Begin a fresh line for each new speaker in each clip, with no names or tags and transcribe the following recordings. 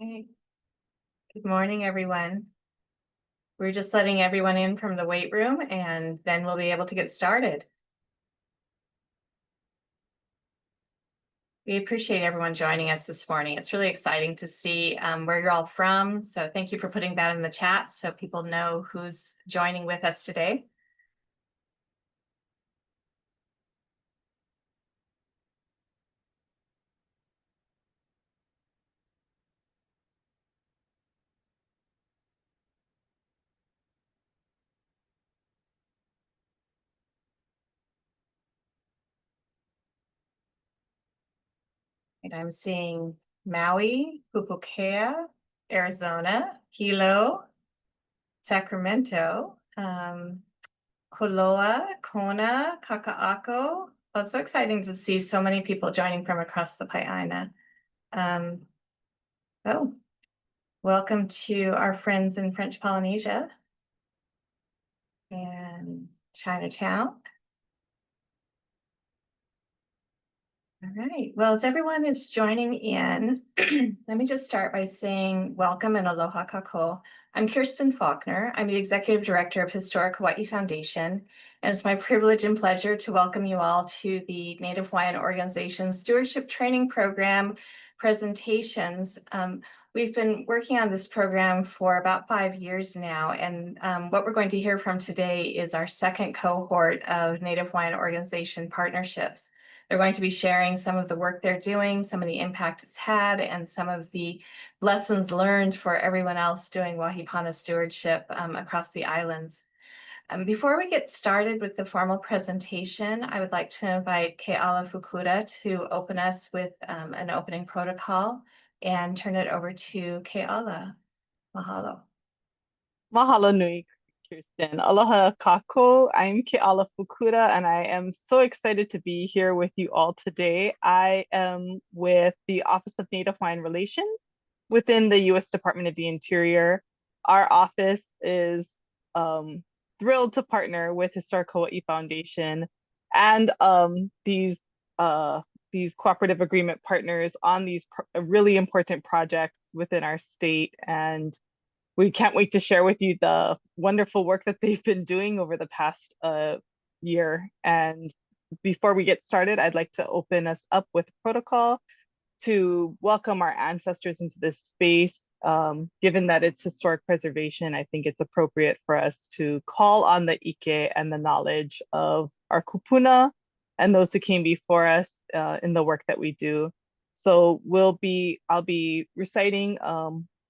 Hey, good morning, everyone. We're just letting everyone in from the weight room and then we'll be able to get started. We appreciate everyone joining us this morning. It's really exciting to see where you're all from. So thank you for putting that in the chat so people know who's joining with us today. And I'm seeing Maui, Pupukea, Arizona, Hilo, Sacramento, Koloa, Kona, Kaka'ako. Oh, it's so exciting to see so many people joining from across the Pai'aina. Oh, welcome to our friends in French Polynesia and Chinatown. All right, well, as everyone is joining in, let me just start by saying welcome and aloha kako. I'm Kirsten Faulkner. I'm the Executive Director of Historic Hawaii Foundation, and it's my privilege and pleasure to welcome you all to the Native Hawaiian Organizations Stewardship Training Program presentations. We've been working on this program for about 5 years now, and what we're going to hear from today is our second cohort of Native Hawaiian Organization partnerships. They're going to be sharing some of the work they're doing, some of the impact it's had, and some of the lessons learned for everyone else doing Wahi Pana stewardship across the islands. Before we get started with the formal presentation, I would like to invite Ke'ala Fukuda to open us with an opening protocol and turn it over to Ke'ala. Mahalo.
Mahalo nui, Kirsten. Aloha kako. I'm Ke'ala Fukuda, and I am so excited to be here with you all today. I am with the Office of Native Hawaiian Relations within the U.S. Department of the Interior. Our office is thrilled to partner with Historic Hawaii Foundation and these cooperative agreement partners on these really important projects within our state, and we can't wait to share with you the wonderful work that they've been doing over the past year. And before we get started, I'd like to open us up with protocol to welcome our ancestors into this space. Given that it's historic preservation, I think it's appropriate for us to call on the ʻike and the knowledge of our kūpuna and those who came before us in the work that we do. So I'll be reciting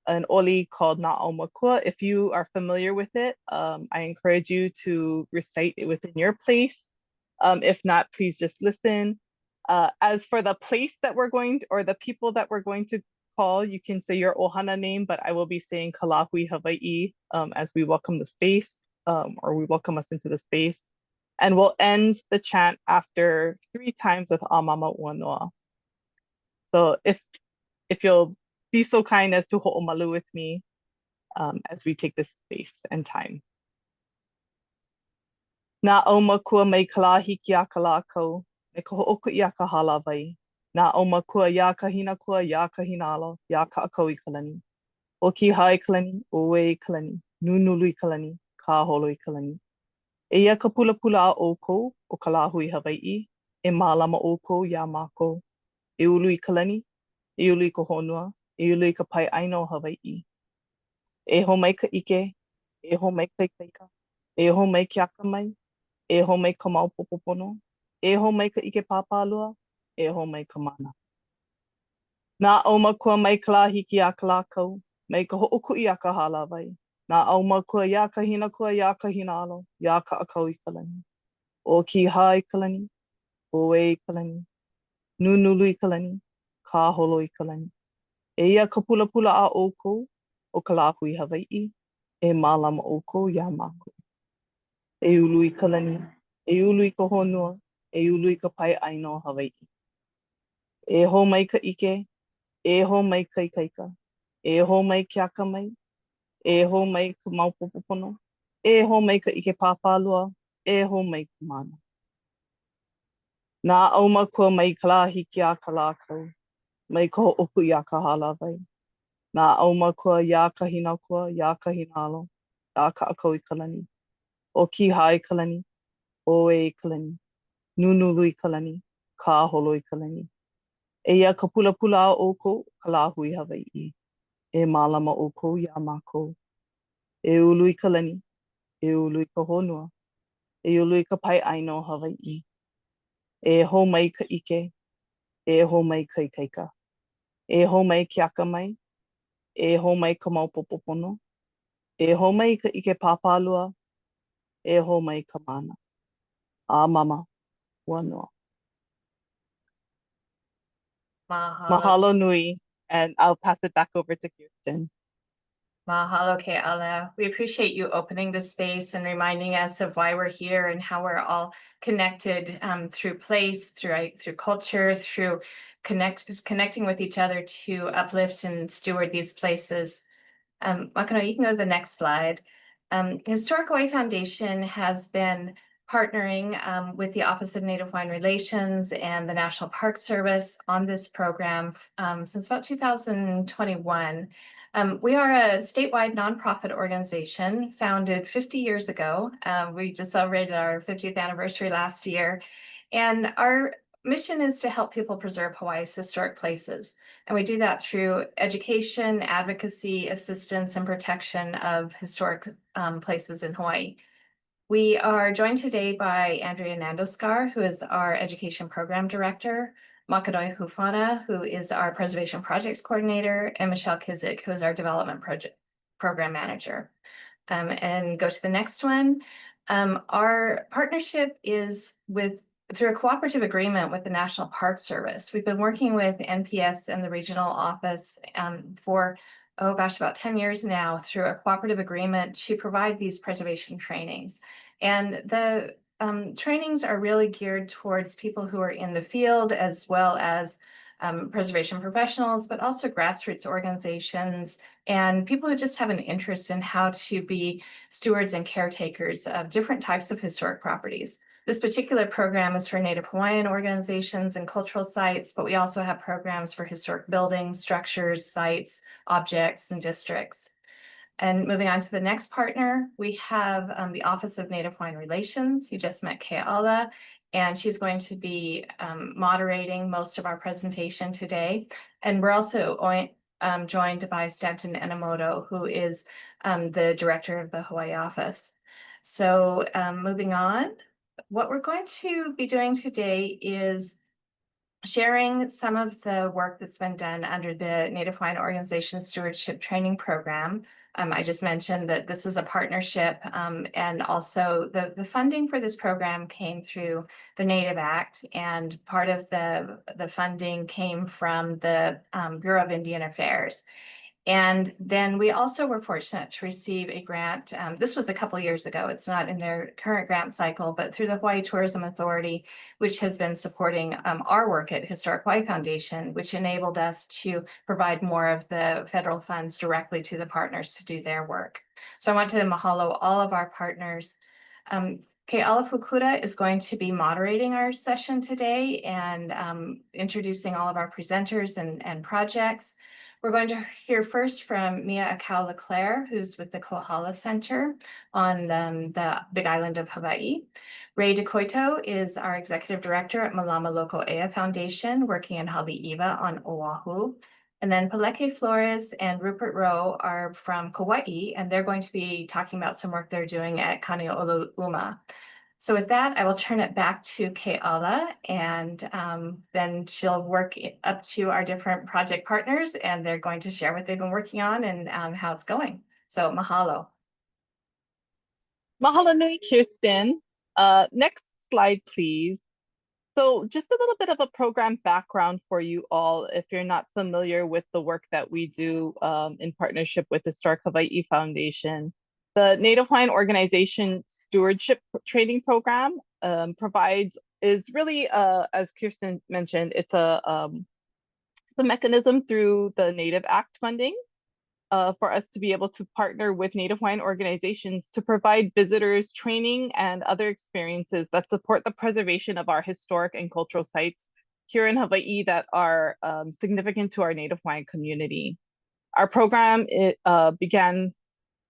an oli called Na'aumakua. If you are familiar with it, I encourage you to recite it within your place. If not, please just listen. As for the place that we're going to, or the people that we're going to call, you can say your ohana name, but I will be saying Kalahui Hawaii as we welcome the space, or we welcome us into the space. And we'll end the chant after 3 times with Amama Uanoa. So if you'll be so kind as to ho'omalu with me as we take this space and time. Na'aumakua mai kalahiki a ka lākou, me ka ho'oku i a ka halawai. Na'aumakua ia kahina kua, ia kahinalo, ia ka akau I kalani. O ki hai kalani, o e kalani, nunulu I kalani, ka holo I kalani. E ia ka pula pula a ōkou, o ka lāhui Hawaii, e mālama ōkou ia mākou. E ulu I kalani, e ulu I ka honua, e ulu I ka Pai'aina o Hawaii. E ho mai ka ʻike, e ho mai ka ikaika, e ho mai ke akamai, e ho mai ka maupopopono, e ho mai ka ʻike pāpālua, e ho mai ka mana. Na'aumakua mai ka lāhiki a ka lākau, mai ka hoʻokuʻi a ka halawai. Na'aumakua ia kahina kua, ia kahinalo, ia ka akau I kalani. O ki ha I kalani, o e I kalani, nunulu I kalani, ka holo I kalani. E ia ka pula pula a ōkou, o ka lāhui Hawaii, e mālama ōkou ia mākou. E ulu I kalani, e ulu I ka honua, e ulu I ka Pai'aina o Hawaii. E ho mai ka ʻike, e ho mai ka ikaika, e ho mai ke akamai, e ho mai ka maupopopono, e ho mai ka ʻike pāpālua, e ho mai ka mana. Na'aumakua mai ka lāhiki a ka lākau, mai ka hoʻoku I a ka halawai. Nā auma kua ia kahina kua, ia kahina alo, ia ka akau I kalani. O ki hai kalani, o e kalani, nunulu I kalani, ka holo I kalani. Eia ka pula pula o ko, ka la hui Hawaiʻi. E mālama o ko ia mākou. E ulu I kalani, e ulu I ka honua, e ulu I ka pai aino Hawaiʻi. E ho mai ka ʻike, e ho mai ka ikaika. E ho mai ke aka mai, e ho mai ka maupopo pono, e ho mai ka ʻike pāpālua, e ho mai ka mana. A mama, ua noa.
Mahalo.
Mahalo nui, and I'll pass it back over to Kirsten.
Mahalo ke'ala. We appreciate you opening the space and reminding us of why we're here and how we're all connected through place, through culture, through connecting with each other to uplift and steward these places. Makano, you can go to the next slide. Historic Hawaii Foundation has been partnering with the Office of Native Hawaiian Relations and the National Park Service on this program since about 2021. We are a statewide nonprofit organization founded 50 years ago. We just celebrated our 50th anniversary last year. And our mission is to help people preserve Hawaii's historic places. And we do that through education, advocacy, assistance, and protection of historic places in Hawaii. We are joined today by Andrea Nandoskar, who is our Education Program Director, Makadoi Hufana, who is our Preservation Projects Coordinator, and Michelle Kizik, who is our Development Program Manager. And go to the next one. Our partnership is through a cooperative agreement with the National Park Service. We've been working with NPS and the regional office for, oh gosh, about 10 years now through a cooperative agreement to provide these preservation trainings. And the trainings are really geared towards people who are in the field as well as preservation professionals, but also grassroots organizations and people who just have an interest in how to be stewards and caretakers of different types of historic properties. This particular program is for Native Hawaiian organizations and cultural sites, but we also have programs for historic buildings, structures, sites, objects, and districts. And moving on to the next partner, we have the Office of Native Hawaiian Relations. You just met Keala, and she's going to be moderating most of our presentation today. And we're also joined by Stanton Enomoto, who is the director of the Hawaii office. So moving on, what we're going to be doing today is sharing some of the work that's been done under the Native Hawaiian Organizations Stewardship Training Program. I just mentioned that this is a partnership, and also the funding for this program came through the Native Act, and part of the funding came from the Bureau of Indian Affairs. And then we also were fortunate to receive a grant. This was a couple years ago. It's not in their current grant cycle, but through the Hawaii Tourism Authority, which has been supporting our work at Historic Hawaii Foundation, which enabled us to provide more of the federal funds directly to the partners to do their work. So I want to mahalo all of our partners. Keala Fukura is going to be moderating our session today and introducing all of our presenters and projects. We're going to hear first from Mia Akau Leclerc, who's with the Kohala Center on the Big Island of Hawaii. Ray DeCoito is our executive director at Mālama Local Ea Foundation, working in Haleiwa on Oahu. And then Paleke Flores and Rupert Rowe are from Kauaʻi, and they're going to be talking about some work they're doing at Kāneiolouma. So with that, I will turn it back to Keala, and then she'll work up to our different project partners, and they're going to share what they've been working on and how it's going. So mahalo.
Mahalo nui, Kirsten. Next slide, please. So just a little bit of a program background for you all, if you're not familiar with the work that we do in partnership with the Historic Hawaii Foundation. The Native Hawaiian Organization Stewardship Training Program is really, as Kirsten mentioned, it's a mechanism through the Native Act funding for us to be able to partner with Native Hawaiian organizations to provide visitors training and other experiences that support the preservation of our historic and cultural sites here in Hawaii that are significant to our Native Hawaiian community. Our program began,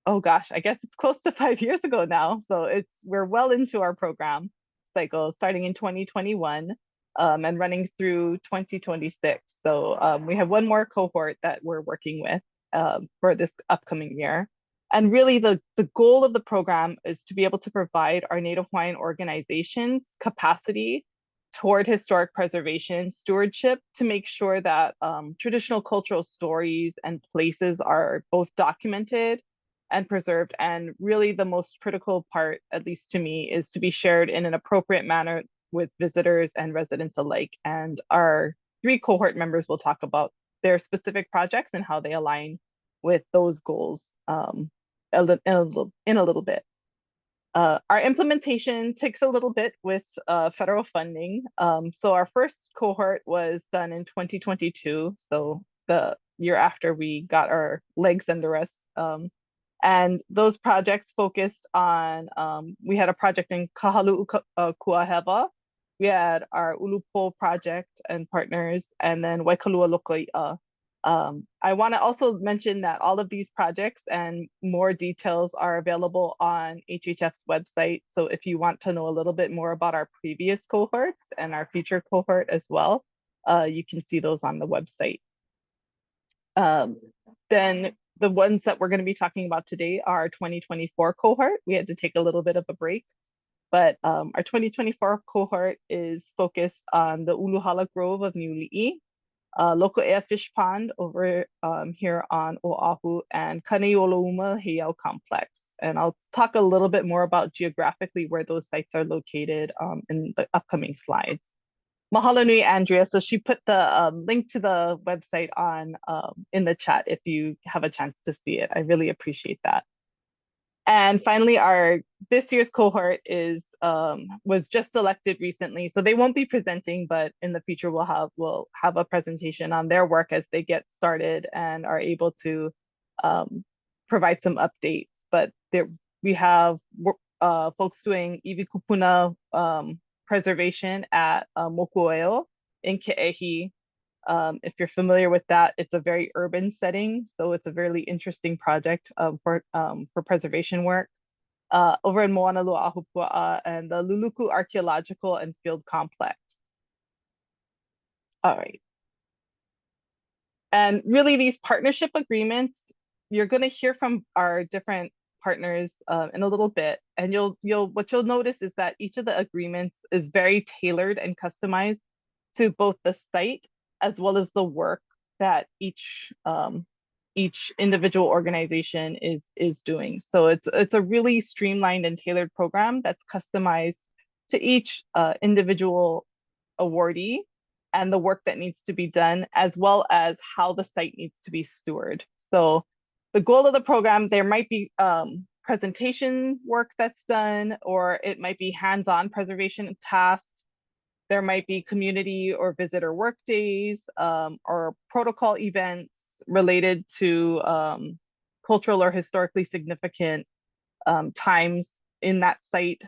oh gosh, I guess it's close to 5 years ago now. So we're well into our program cycle, starting in 2021 and running through 2026. So we have one more cohort that we're working with for this upcoming year. And really the goal of the program is to be able to provide our Native Hawaiian organizations capacity toward historic preservation stewardship to make sure that traditional cultural stories and places are both documented and preserved. And really the most critical part, at least to me, is to be shared in an appropriate manner with visitors and residents alike. And our 3 cohort members will talk about their specific projects and how they align with those goals in a little bit. Our implementation takes a little bit with federal funding. So our first cohort was done in 2022, so the year after we got our legs under us. And those projects focused on, we had a project in Kahalu'u Kuaheba, we had our Ulupo project and partners, and then Waikalua Lokoi'a. I want to also mention that all of these projects and more details are available on HHF's website. So if you want to know a little bit more about our previous cohorts and our future cohort as well, you can see those on the website. Then the ones that we're going to be talking about today are our 2024 cohort. We had to take a little bit of a break, but our 2024 cohort is focused on the Uluhala Grove of New Li'i, local air fish pond over here on Oahu, and Kāneiolouma Heiau complex. And I'll talk a little bit more about geographically where those sites are located in the upcoming slides. Mahalo nui, Andrea. So she put the link to the website on in the chat if you have a chance to see it. I really appreciate that. And finally, this year's cohort was just selected recently, so they won't be presenting, but in the future we'll have a presentation on their work as they get started and are able to provide some updates. But we have folks doing iwi kūpuna preservation at Mokuoeo in Ke'ehi. If you're familiar with that, it's a very urban setting, so it's a very interesting project for preservation work. Over in Moana Lua'ahupua'a and the Luluku Archaeological and Field Complex. All right. And really these partnership agreements, you're going to hear from our different partners in a little bit, and what you'll notice is that each of the agreements is very tailored and customized to both the site as well as the work that each individual organization is doing. So it's a really streamlined and tailored program that's customized to each individual awardee and the work that needs to be done, as well as how the site needs to be stewarded. So the goal of the program, there might be presentation work that's done, or it might be hands-on preservation tasks. There might be community or visitor work days or protocol events related to cultural or historically significant times in that site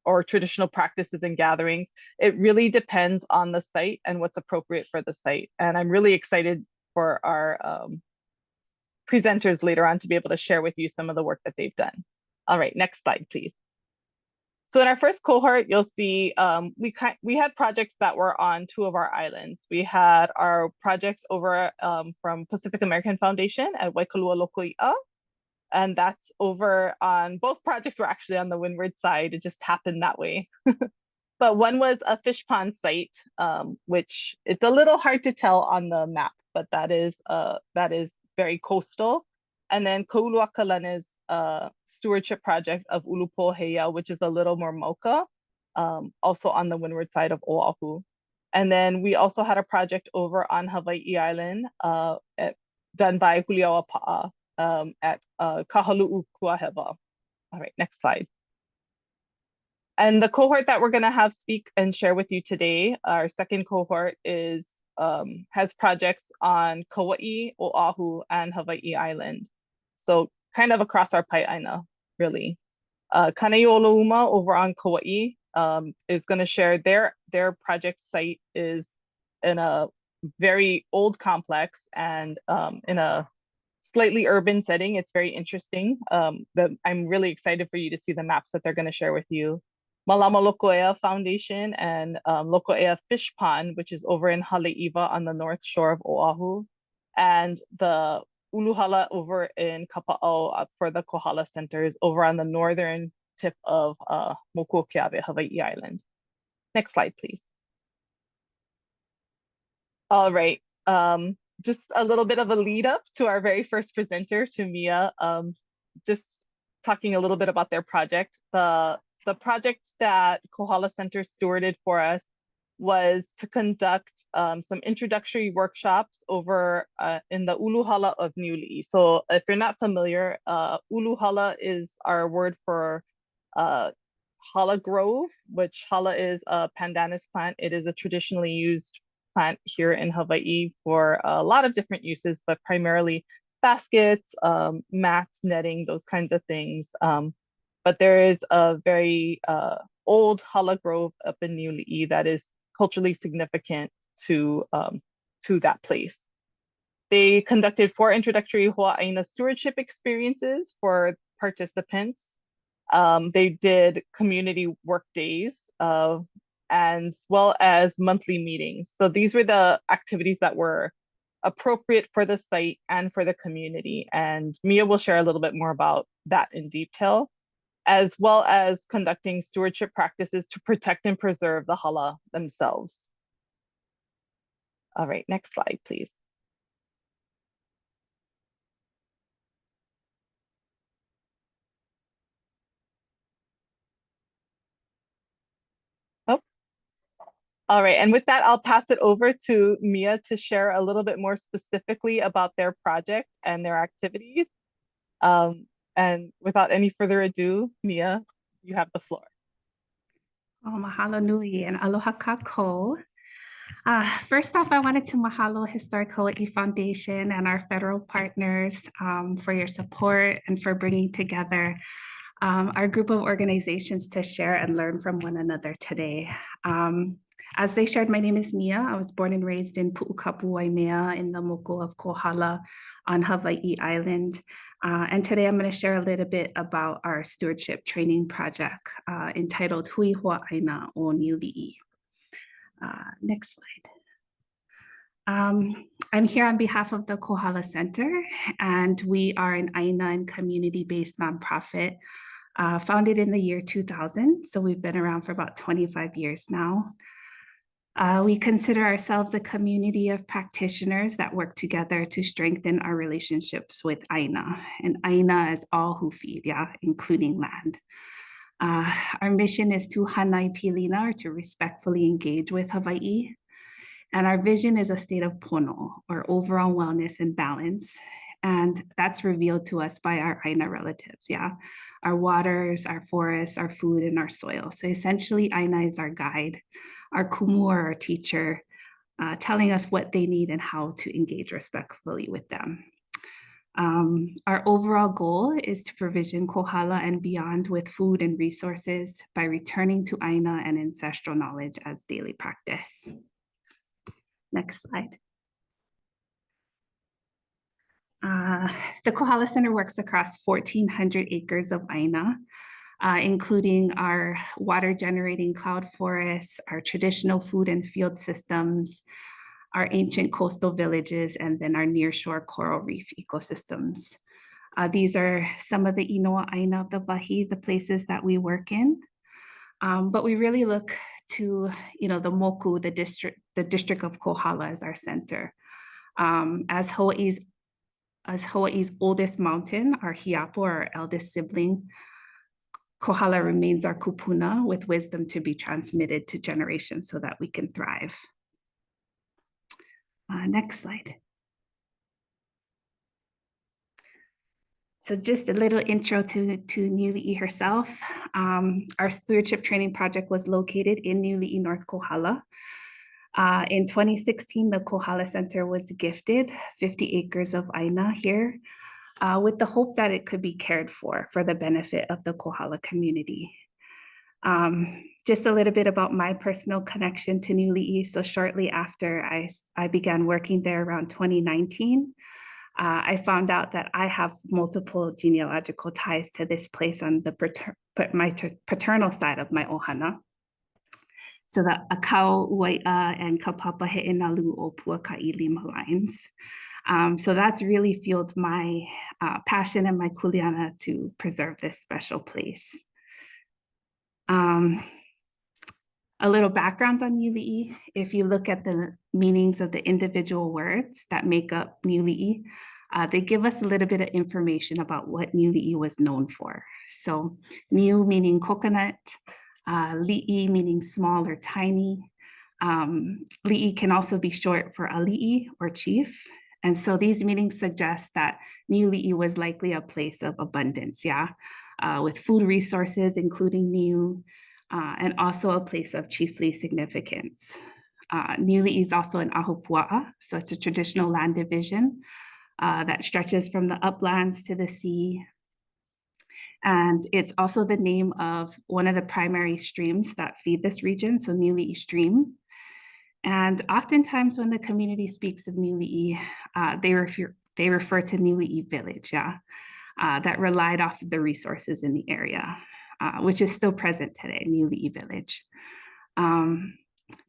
or traditional practices and gatherings. It really depends on the site and what's appropriate for the site. And I'm really excited for our presenters later on to be able to share with you some of the work that they've done. All right, next slide, please. So in our first cohort, you'll see we had projects that were on 2 of our islands. We had our projects over from Pacific American Foundation at Waikalua Lokoi'a, and that's over on, both projects were actually on the windward side. It just happened that way. But one was a fish pond site, which it's a little hard to tell on the map, but that is very coastal. And then Kouluakalana's stewardship project of Ulupo Heiau, which is a little more mocha, also on the windward side of Oahu. And then we also had a project over on Hawaii Island done by Huliawa Pa'a at Kahalu'u Kuaheba. All right, next slide. And the cohort that we're going to have speak and share with you today, our second cohort has projects on Kauaʻi, Oahu, and Hawaii Island. So kind of across our pai'aina, really. Kāneiolouma over on Kauaʻi is going to share their project site is in a very old complex and in a slightly urban setting. It's very interesting. I'm really excited for you to see the maps that they're going to share with you. Mālama Lokoʻea Foundation and Lokoʻea Fish Pond, which is over in Haleiwa on the north shore of Oahu, and the Uluhala over in Kapa'au for the Kohala Centers over on the northern tip of Mokuokeawe, Hawaii Island. Next slide, please. All right. Just a little bit of a lead up to our very first presenter, to Mia, just talking a little bit about their project. The project that Kohala Center stewarded for us was to conduct some introductory workshops over in the Uluhala of Niuli'i. So if you're not familiar, Uluhala is our word for hala grove, which hala is a pandanus plant. It is a traditionally used plant here in Hawaii for a lot of different uses, but primarily baskets, mats, netting, those kinds of things. But there is a very old hala grove up in Niuli'i that is culturally significant to that place. They conducted 4 introductory Hawaiian stewardship experiences for participants. They did community work days, as well as monthly meetings. So these were the activities that were appropriate for the site and for the community. And Mia will share a little bit more about that in detail, as well as conducting stewardship practices to protect and preserve the hala themselves. All right, next slide, please. Oh, all right, and with that, I'll pass it over to Mia to share a little bit more specifically about their project and their activities. And without any further ado, Mia, you have the floor.
Oh, mahalo nui and aloha kako. First off, I wanted to mahalo Historic Kauaʻi Foundation and our federal partners for your support and for bringing together our group of organizations to share and learn from one another today. As they shared, my name is Mia. I was born and raised in Pu'ukapu, Waimea in the moko of Kohala on Hawaii Island. And today I'm going to share a little bit about our stewardship training project entitled Hui Hoʻaina o Niuli'i. Next slide. I'm here on behalf of the Kohala Center, and we are an Aina and community-based nonprofit founded in the year 2000. So we've been around for about 25 years now. We consider ourselves a community of practitioners that work together to strengthen our relationships with Aina. And Aina is all who feed, including land. Our mission is to hanai pilina, or to respectfully engage with Hawaii. And our vision is a state of pono, or overall wellness and balance. And that's revealed to us by our Aina relatives, our waters, our forests, our food, and our soil. So essentially, Aina is our guide, our kumu, or our teacher, telling us what they need and how to engage respectfully with them. Our overall goal is to provision Kohala and beyond with food and resources by returning to Aina and ancestral knowledge as daily practice. Next slide. The Kohala Center works across 1,400 acres of Aina, including our water generating cloud forests, our traditional food and field systems, our ancient coastal villages, and then our nearshore coral reef ecosystems. These are some of the Inoa Aina of the Wahi, the places that we work in. But we really look to, the Moku, the district of Kohala as our center. As Hawaii's oldest mountain, our Heiau, our eldest sibling, Kohala remains our kūpuna with wisdom to be transmitted to generations so that we can thrive. Next slide. So just a little intro to Niuli'i herself. Our stewardship training project was located in Niuli'i, North Kohala. In 2016, the Kohala Center was gifted 50 acres of Aina here with the hope that it could be cared for the benefit of the Kohala community. Just a little bit about my personal connection to Niuli'i. So shortly after I began working there around 2019, I found out that I have multiple genealogical ties to this place on the my paternal side of my ohana. So the Kauaʻi and Kapapa He'enalu o Puakaʻi Lima lines. So that's really fueled my passion and my kuleana to preserve this special place. A little background on Niuli'i. If you look at the meanings of the individual words that make up Niuli'i, they give us a little bit of information about what Niuli'i was known for. So Niu meaning coconut, li'i meaning small or tiny. Li'i can also be short for ali'i or chief. And so these meanings suggest that Niuli'i was likely a place of abundance, with food resources, including niu, and also a place of chiefly significance. Niuli'i is also an ahupua'a, so it's a traditional land division that stretches from the uplands to the sea. And it's also the name of one of the primary streams that feed this region, so Niuli'i Stream. And oftentimes when the community speaks of Niuli'i, they refer to Niuli'i Village, that relied off of the resources in the area, which is still present today, Niuli'i Village.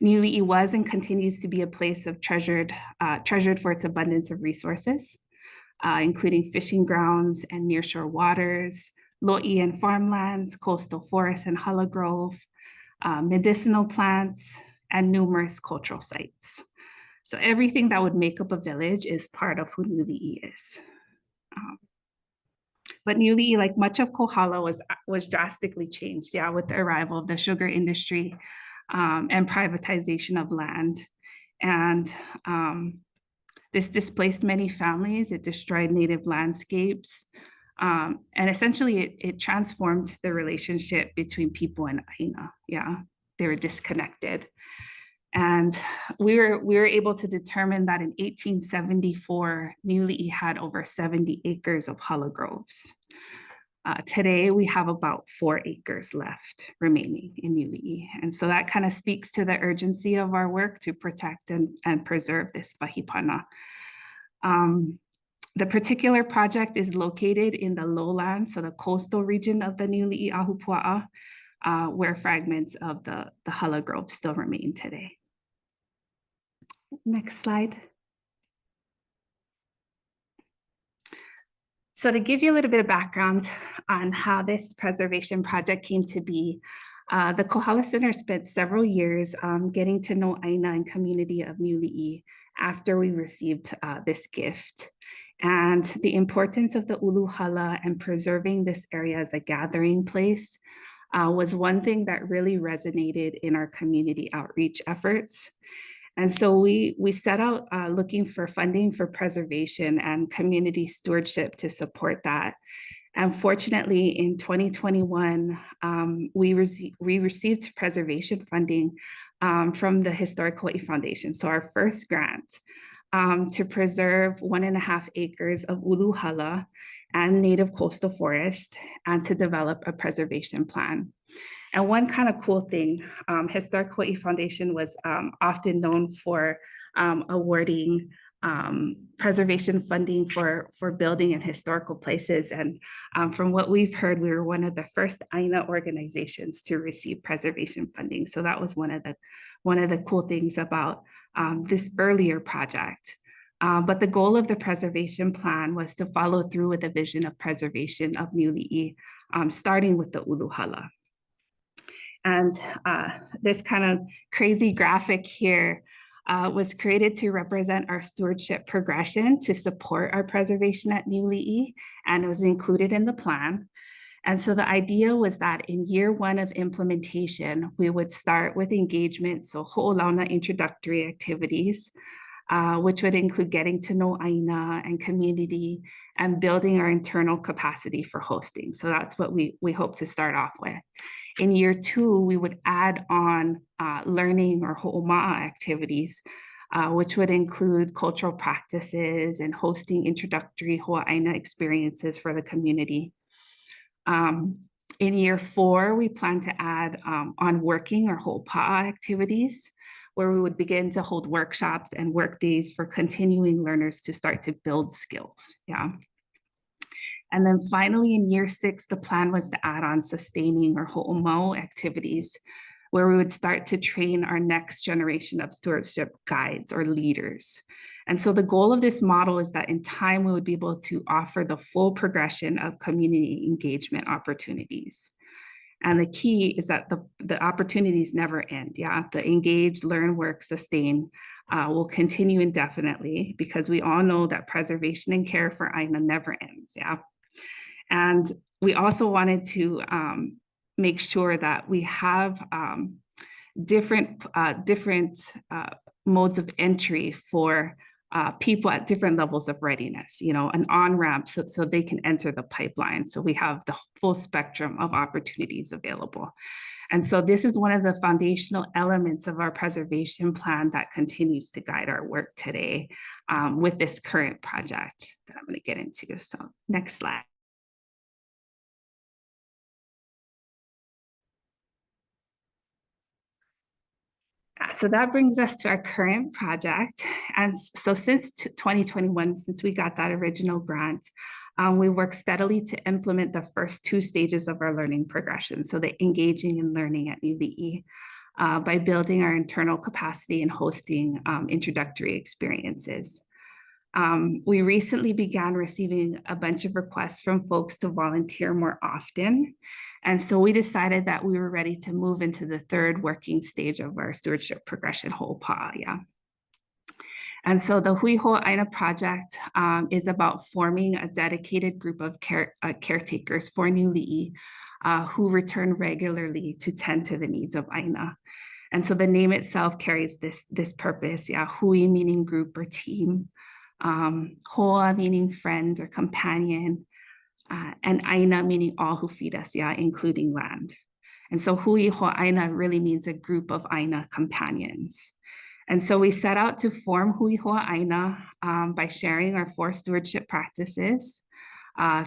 Niuli'i was and continues to be a place of treasured for its abundance of resources, including fishing grounds and nearshore waters, lo'i and farmlands, coastal forests and hala grove, medicinal plants, and numerous cultural sites. So everything that would make up a village is part of who Niuli'i is. But Niuli'i, like much of Kohala, was drastically changed, with the arrival of the sugar industry and privatization of land. And this displaced many families, it destroyed native landscapes, and essentially it transformed the relationship between people and Aina. They were disconnected. And we were able to determine that in 1874, Niuli'i had over 70 acres of hala groves. Today, we have about 4 acres left remaining in Niuli'i. And so that kind of speaks to the urgency of our work to protect and preserve this wahipana. The particular project is located in the lowlands, so the coastal region of the Niuli'i ahupua'a, where fragments of the hala grove still remain today. Next slide. So to give you a little bit of background on how this preservation project came to be, the Kohala Center spent several years getting to know Aina and community of Niuli'i after we received this gift. And the importance of the ulu hala and preserving this area as a gathering place was one thing that really resonated in our community outreach efforts. And so we set out looking for funding for preservation and community stewardship to support that. And fortunately, in 2021, we received preservation funding from the Historic Hawaiʻi Foundation. So our first grant to preserve 1.5 acres of ulu hala and native coastal forest and to develop a preservation plan. And one kind of cool thing, Historic Hawaiʻi Foundation was often known for awarding preservation funding for building and historical places. And from what we've heard, we were one of the first Aina organizations to receive preservation funding. So that was one of the cool things about this earlier project. But the goal of the preservation plan was to follow through with a vision of preservation of Niuli'i, starting with the ulu hala. And this kind of crazy graphic here was created to represent our stewardship progression to support our preservation at Niuli'i, and it was included in the plan. And so the idea was that in year 1 of implementation, we would start with engagement, so ho'olauna introductory activities, which would include getting to know Aina and community and building our internal capacity for hosting. So that's what we hope to start off with. In year 2, we would add on learning or ho'oma'a activities, which would include cultural practices and hosting introductory Hawaiiana experiences for the community. In year 4, we plan to add on working or ho'opa'a activities, where we would begin to hold workshops and work days for continuing learners to start to build skills. Yeah. And then finally in year 6, the plan was to add on sustaining or ho'omau activities, where we would start to train our next generation of stewardship guides or leaders. And so the goal of this model is that in time, we would be able to offer the full progression of community engagement opportunities. And the key is that the opportunities never end. Yeah, the engage, learn, work, sustain will continue indefinitely, because we all know that preservation and care for Aina never ends. Yeah. And we also wanted to make sure that we have different modes of entry for people at different levels of readiness, you know, an on-ramp so they can enter the pipeline. So we have the full spectrum of opportunities available. And so this is one of the foundational elements of our preservation plan that continues to guide our work today with this current project that I'm going to get into. So next slide. So that brings us to our current project. And so since 2021, since we got that original grant, we worked steadily to implement the first 2 stages of our learning progression. So the engaging and learning at Niuli'i by building our internal capacity and hosting introductory experiences. We recently began receiving a bunch of requests from folks to volunteer more often. And so we decided that we were ready to move into the 3rd working stage of our stewardship progression ho'opa'a. Yeah. And so the Hui Ho'aina project is about forming a dedicated group of caretakers for Niuli'i who return regularly to tend to the needs of Aina. And so the name itself carries this purpose. Yeah, Hui meaning group or team, Hoa meaning friend or companion, and Aina meaning all who feed us, yeah, including land. And so Hui Ho'aina really means a group of Aina companions. And so we set out to form Hui Ho'aina by sharing our 4 stewardship practices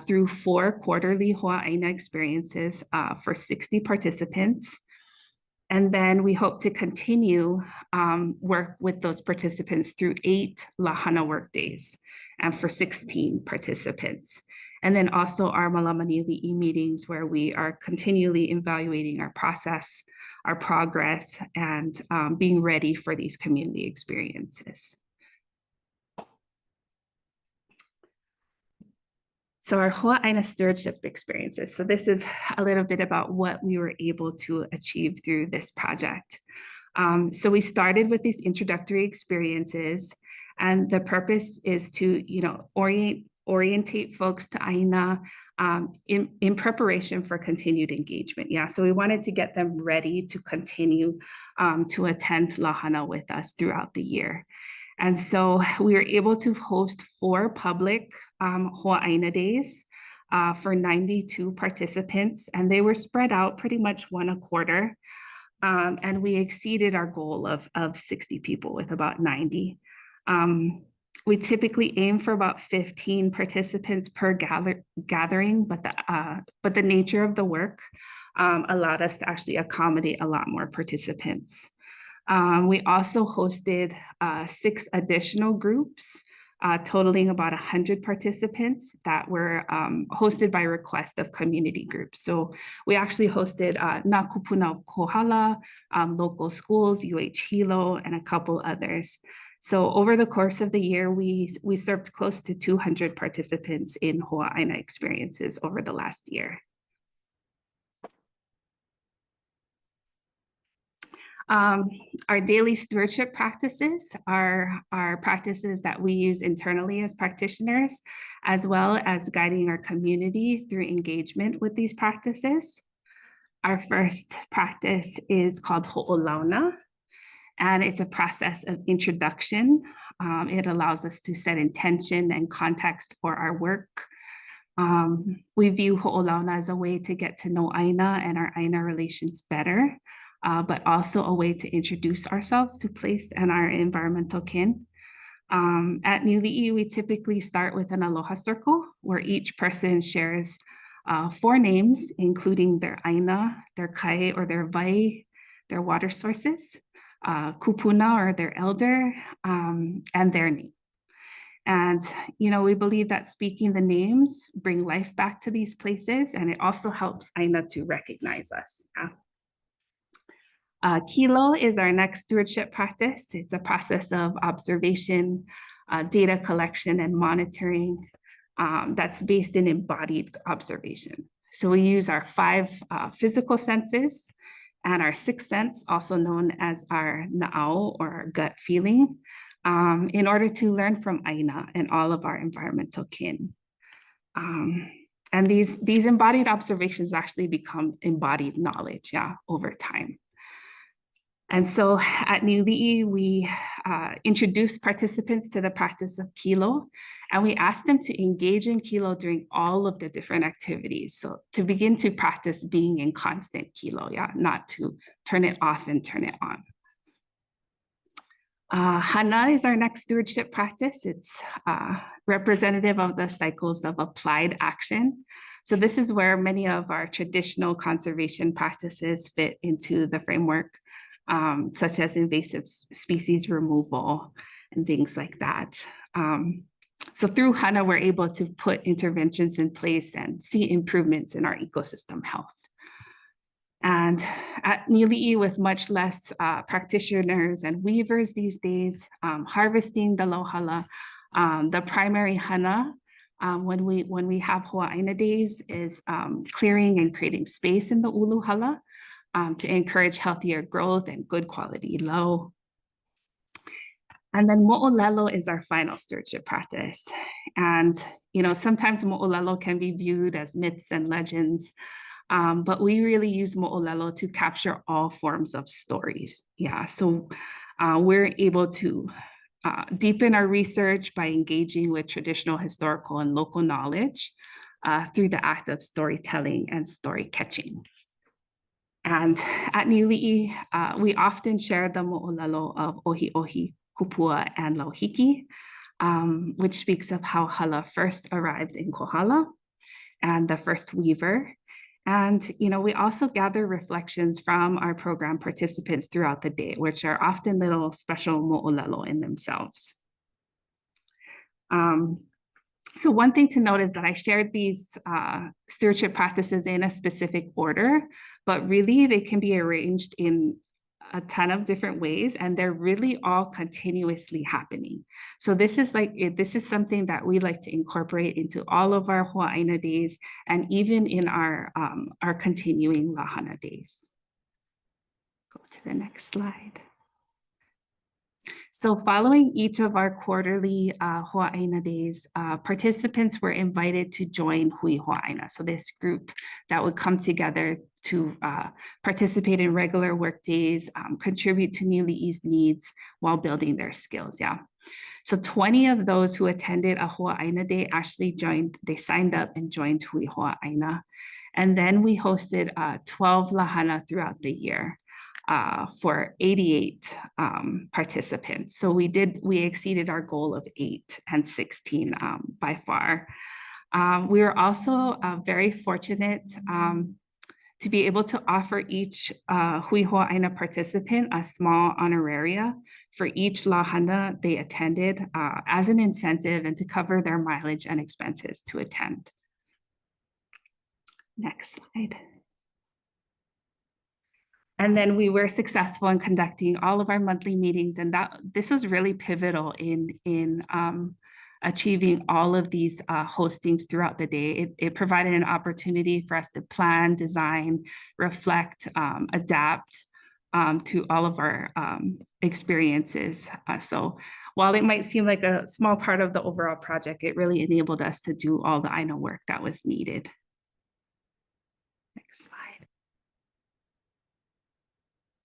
through 4 quarterly Ho'aina experiences for 60 participants. And then we hope to continue work with those participants through 8 Lahana work days and for 16 participants. And then also our Mālama Niuli'i meetings, where we are continually evaluating our process, our progress, and being ready for these community experiences. So our Ho'aina stewardship experiences. So this is a little bit about what we were able to achieve through this project. So we started with these introductory experiences, and the purpose is to, you know, orientate folks to Aina in preparation for continued engagement. Yeah, so we wanted to get them ready to continue to attend Lahana with us throughout the year. And so we were able to host 4 public Ho'aina days for 92 participants, and they were spread out pretty much 1 a quarter. And we exceeded our goal of 60 people with about 90. We typically aim for about 15 participants per gathering, but the nature of the work allowed us to actually accommodate a lot more participants. We also hosted 6 additional groups, totaling about 100 participants that were hosted by request of community groups. So we actually hosted Na Kūpuna of Kohala, local schools, UH Hilo, and a couple others. So over the course of the year, we served close to 200 participants in Ho'aina experiences over the last year. Our daily stewardship practices are practices that we use internally as practitioners, as well as guiding our community through engagement with these practices. Our first practice is called ho'olauna, and it's a process of introduction. It allows us to set intention and context for our work. We view ho'olauna as a way to get to know Aina and our Aina relations better, but also a way to introduce ourselves to place and our environmental kin. At Niuli'i, we typically start with an aloha circle, where each person shares 4 names, including their Aina, their kai or their vai, their water sources, kūpuna, or their elder, and their name. And, we believe that speaking the names bring life back to these places, and it also helps Aina to recognize us. Kilo is our next stewardship practice. It's a process of observation, data collection, and monitoring that's based in embodied observation. So we use our 5 physical senses and our 6th sense, also known as our na'au, or our gut feeling, in order to learn from Aina and all of our environmental kin. And these embodied observations actually become embodied knowledge, over time. And so at Niuli'i, we introduced participants to the practice of kilo, and we asked them to engage in kilo during all of the different activities. So to begin to practice being in constant kilo, not to turn it off and turn it on. Hana is our next stewardship practice. It's representative of the cycles of applied action. So this is where many of our traditional conservation practices fit into the framework, such as invasive species removal and things like that. So through Hana, we're able to put interventions in place and see improvements in our ecosystem health. And at Niuli'i, with much less practitioners and weavers these days, harvesting the lauhala, the primary Hana, when we have Hawaiiana days, is clearing and creating space in the uluhala to encourage healthier growth and good quality lau. And then mo'olelo is our final stewardship practice. And, sometimes mo'olelo can be viewed as myths and legends, but we really use mo'olelo to capture all forms of stories. So we're able to deepen our research by engaging with traditional, historical, and local knowledge through the act of storytelling and story catching. And at Niuli'i, we often share the mo'olelo of ohi ohi, kupua, and lauhiki, which speaks of how hala first arrived in Kohala and the first weaver. And, we also gather reflections from our program participants throughout the day, which are often little special mo'olelo in themselves. So one thing to note is that I shared these stewardship practices in a specific order, but really they can be arranged in a ton of different ways, and they're really all continuously happening. So this is something that we like to incorporate into all of our Hawaiiana days, and even in our continuing Lahana days. Go to the next slide. So following each of our quarterly Hawaiiana days, participants were invited to join Hui Hawaiiana. So this group that would come together to participate in regular work days, contribute to Niuli'i's needs while building their skills, So 20 of those who attended a Hawaiiana day actually they signed up and joined Hui Hawaiiana. And then we hosted 12 lahana throughout the year. For 88 participants. So we exceeded our goal of 8 and 16 by far. We were also very fortunate to be able to offer each Hui Hawaiiana participant a small honoraria for each lahana they attended as an incentive and to cover their mileage and expenses to attend. Next slide. And then we were successful in conducting all of our monthly meetings, and this was really pivotal in achieving all of these hostings throughout the day. It provided an opportunity for us to plan, design, reflect, adapt to all of our experiences. So while it might seem like a small part of the overall project, it really enabled us to do all the Aina work that was needed. Next slide.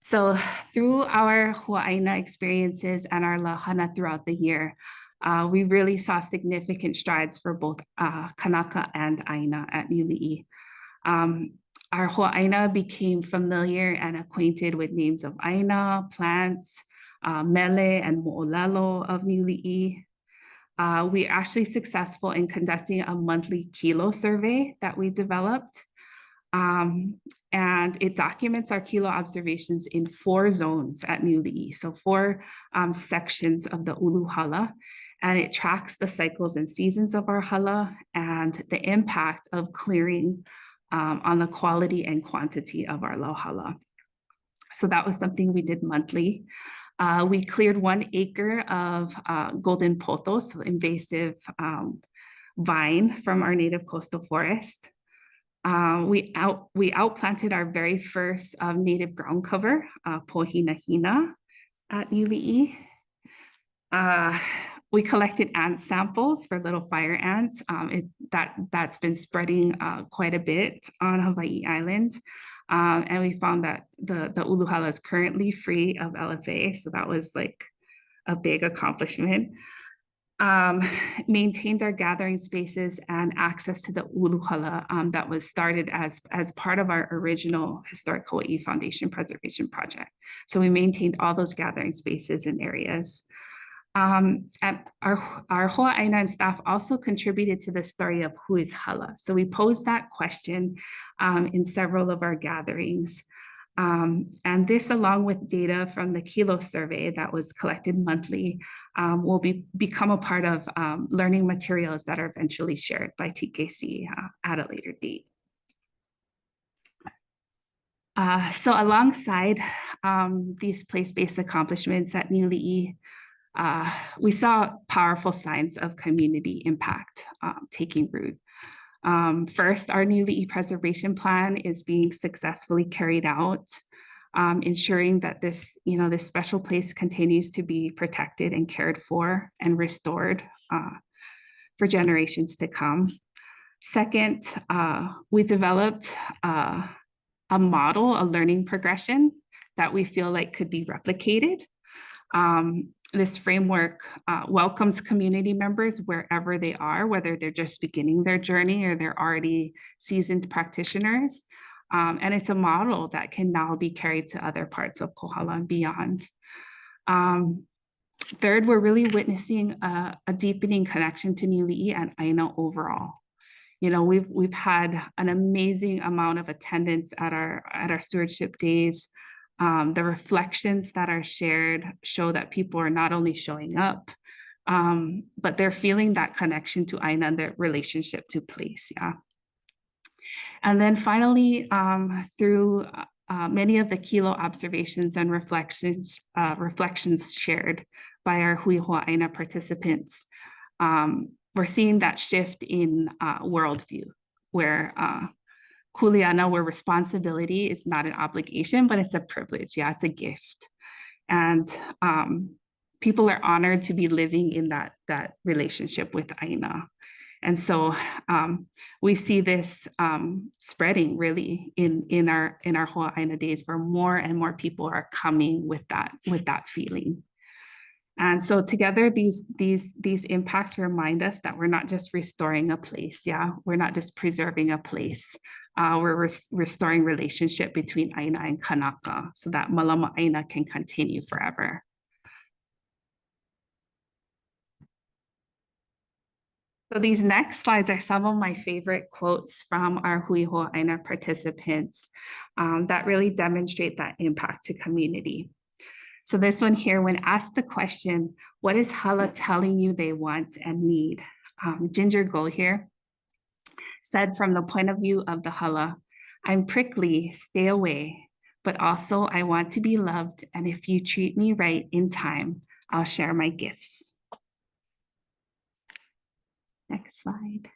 So through our Hawaiiana experiences and our lahana throughout the year, we really saw significant strides for both Kanaka and Aina at Niuli'i. Our Hawaiiana became familiar and acquainted with names of Aina, plants, mele, and mo'olelo of Niuli'i. We were actually successful in conducting a monthly kilo survey that we developed. And it documents our kilo observations in 4 zones at Niuli'i, so 4 sections of the ulu hala, and it tracks the cycles and seasons of our hala and the impact of clearing on the quality and quantity of our lauhala. So that was something we did monthly. We cleared 1 acre of golden pothos, so invasive vine from our native coastal forest. We outplanted our very first native ground cover, Pohinahina at Niuli'i. We collected ant samples for little fire ants. That's been spreading quite a bit on Hawaii Island. And we found that the uluhala is currently free of LFA. So that was like a big accomplishment. Maintained our gathering spaces and access to the uluhala that was started as part of our original Historic Kauaʻi Foundation Preservation Project. So we maintained all those gathering spaces and areas. And our Hoa Aina and staff also contributed to the story of who is hala. So we posed that question in several of our gatherings. And this, along with data from the Kilo survey that was collected monthly, will become a part of learning materials that are eventually shared by TKC at a later date. So alongside these place-based accomplishments at Niuli'i, we saw powerful signs of community impact taking root. First, our Niuli'i preservation plan is being successfully carried out, ensuring that this special place continues to be protected and cared for and restored for generations to come. Second, we developed a model, a learning progression that we feel like could be replicated. This framework welcomes community members wherever they are, whether they're just beginning their journey or they're already seasoned practitioners. And it's a model that can now be carried to other parts of Kohala and beyond. Third, we're really witnessing a deepening connection to Niuli'i and Aina overall. We've had an amazing amount of attendance at our stewardship days. The reflections that are shared show that people are not only showing up, but they're feeling that connection to Aina and their relationship to place, yeah. And then finally, through many of the Kilo observations and reflections shared by our Hui Hoa Aina participants, we're seeing that shift in worldview, where kuleana, where responsibility is not an obligation, but it's a privilege. Yeah, it's a gift. And people are honored to be living in that relationship with Aina. And so we see this spreading really in our Hoa Aina days, where more and more people are coming with that feeling. And so together, these impacts remind us that we're not just restoring a place. Yeah, we're not just preserving a place. We're restoring relationship between Aina and Kanaka, so that Mālama Aina can continue forever. So these next slides are some of my favorite quotes from our Hui Hoa Aina participants that really demonstrate that impact to community. So this one here, when asked the question, what is hala telling you they want and need? Ginger Go here said, from the point of view of the hala, I'm prickly, stay away, but also I want to be loved, and if you treat me right in time, I'll share my gifts. Next slide.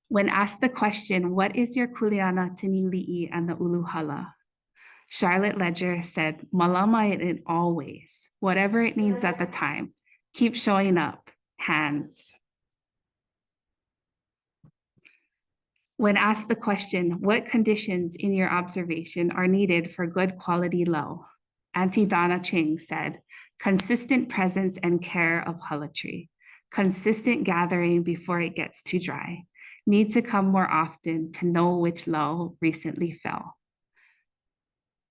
When asked the question, what is your kuleana to Niuli'i and the ulu hala? Charlotte Ledger said, Mālama it in all ways, whatever it needs at the time. Keep showing up, hands. When asked the question, what conditions in your observation are needed for good quality low? Auntie Donna Ching said, consistent presence and care of halatry, consistent gathering before it gets too dry, need to come more often to know which low recently fell.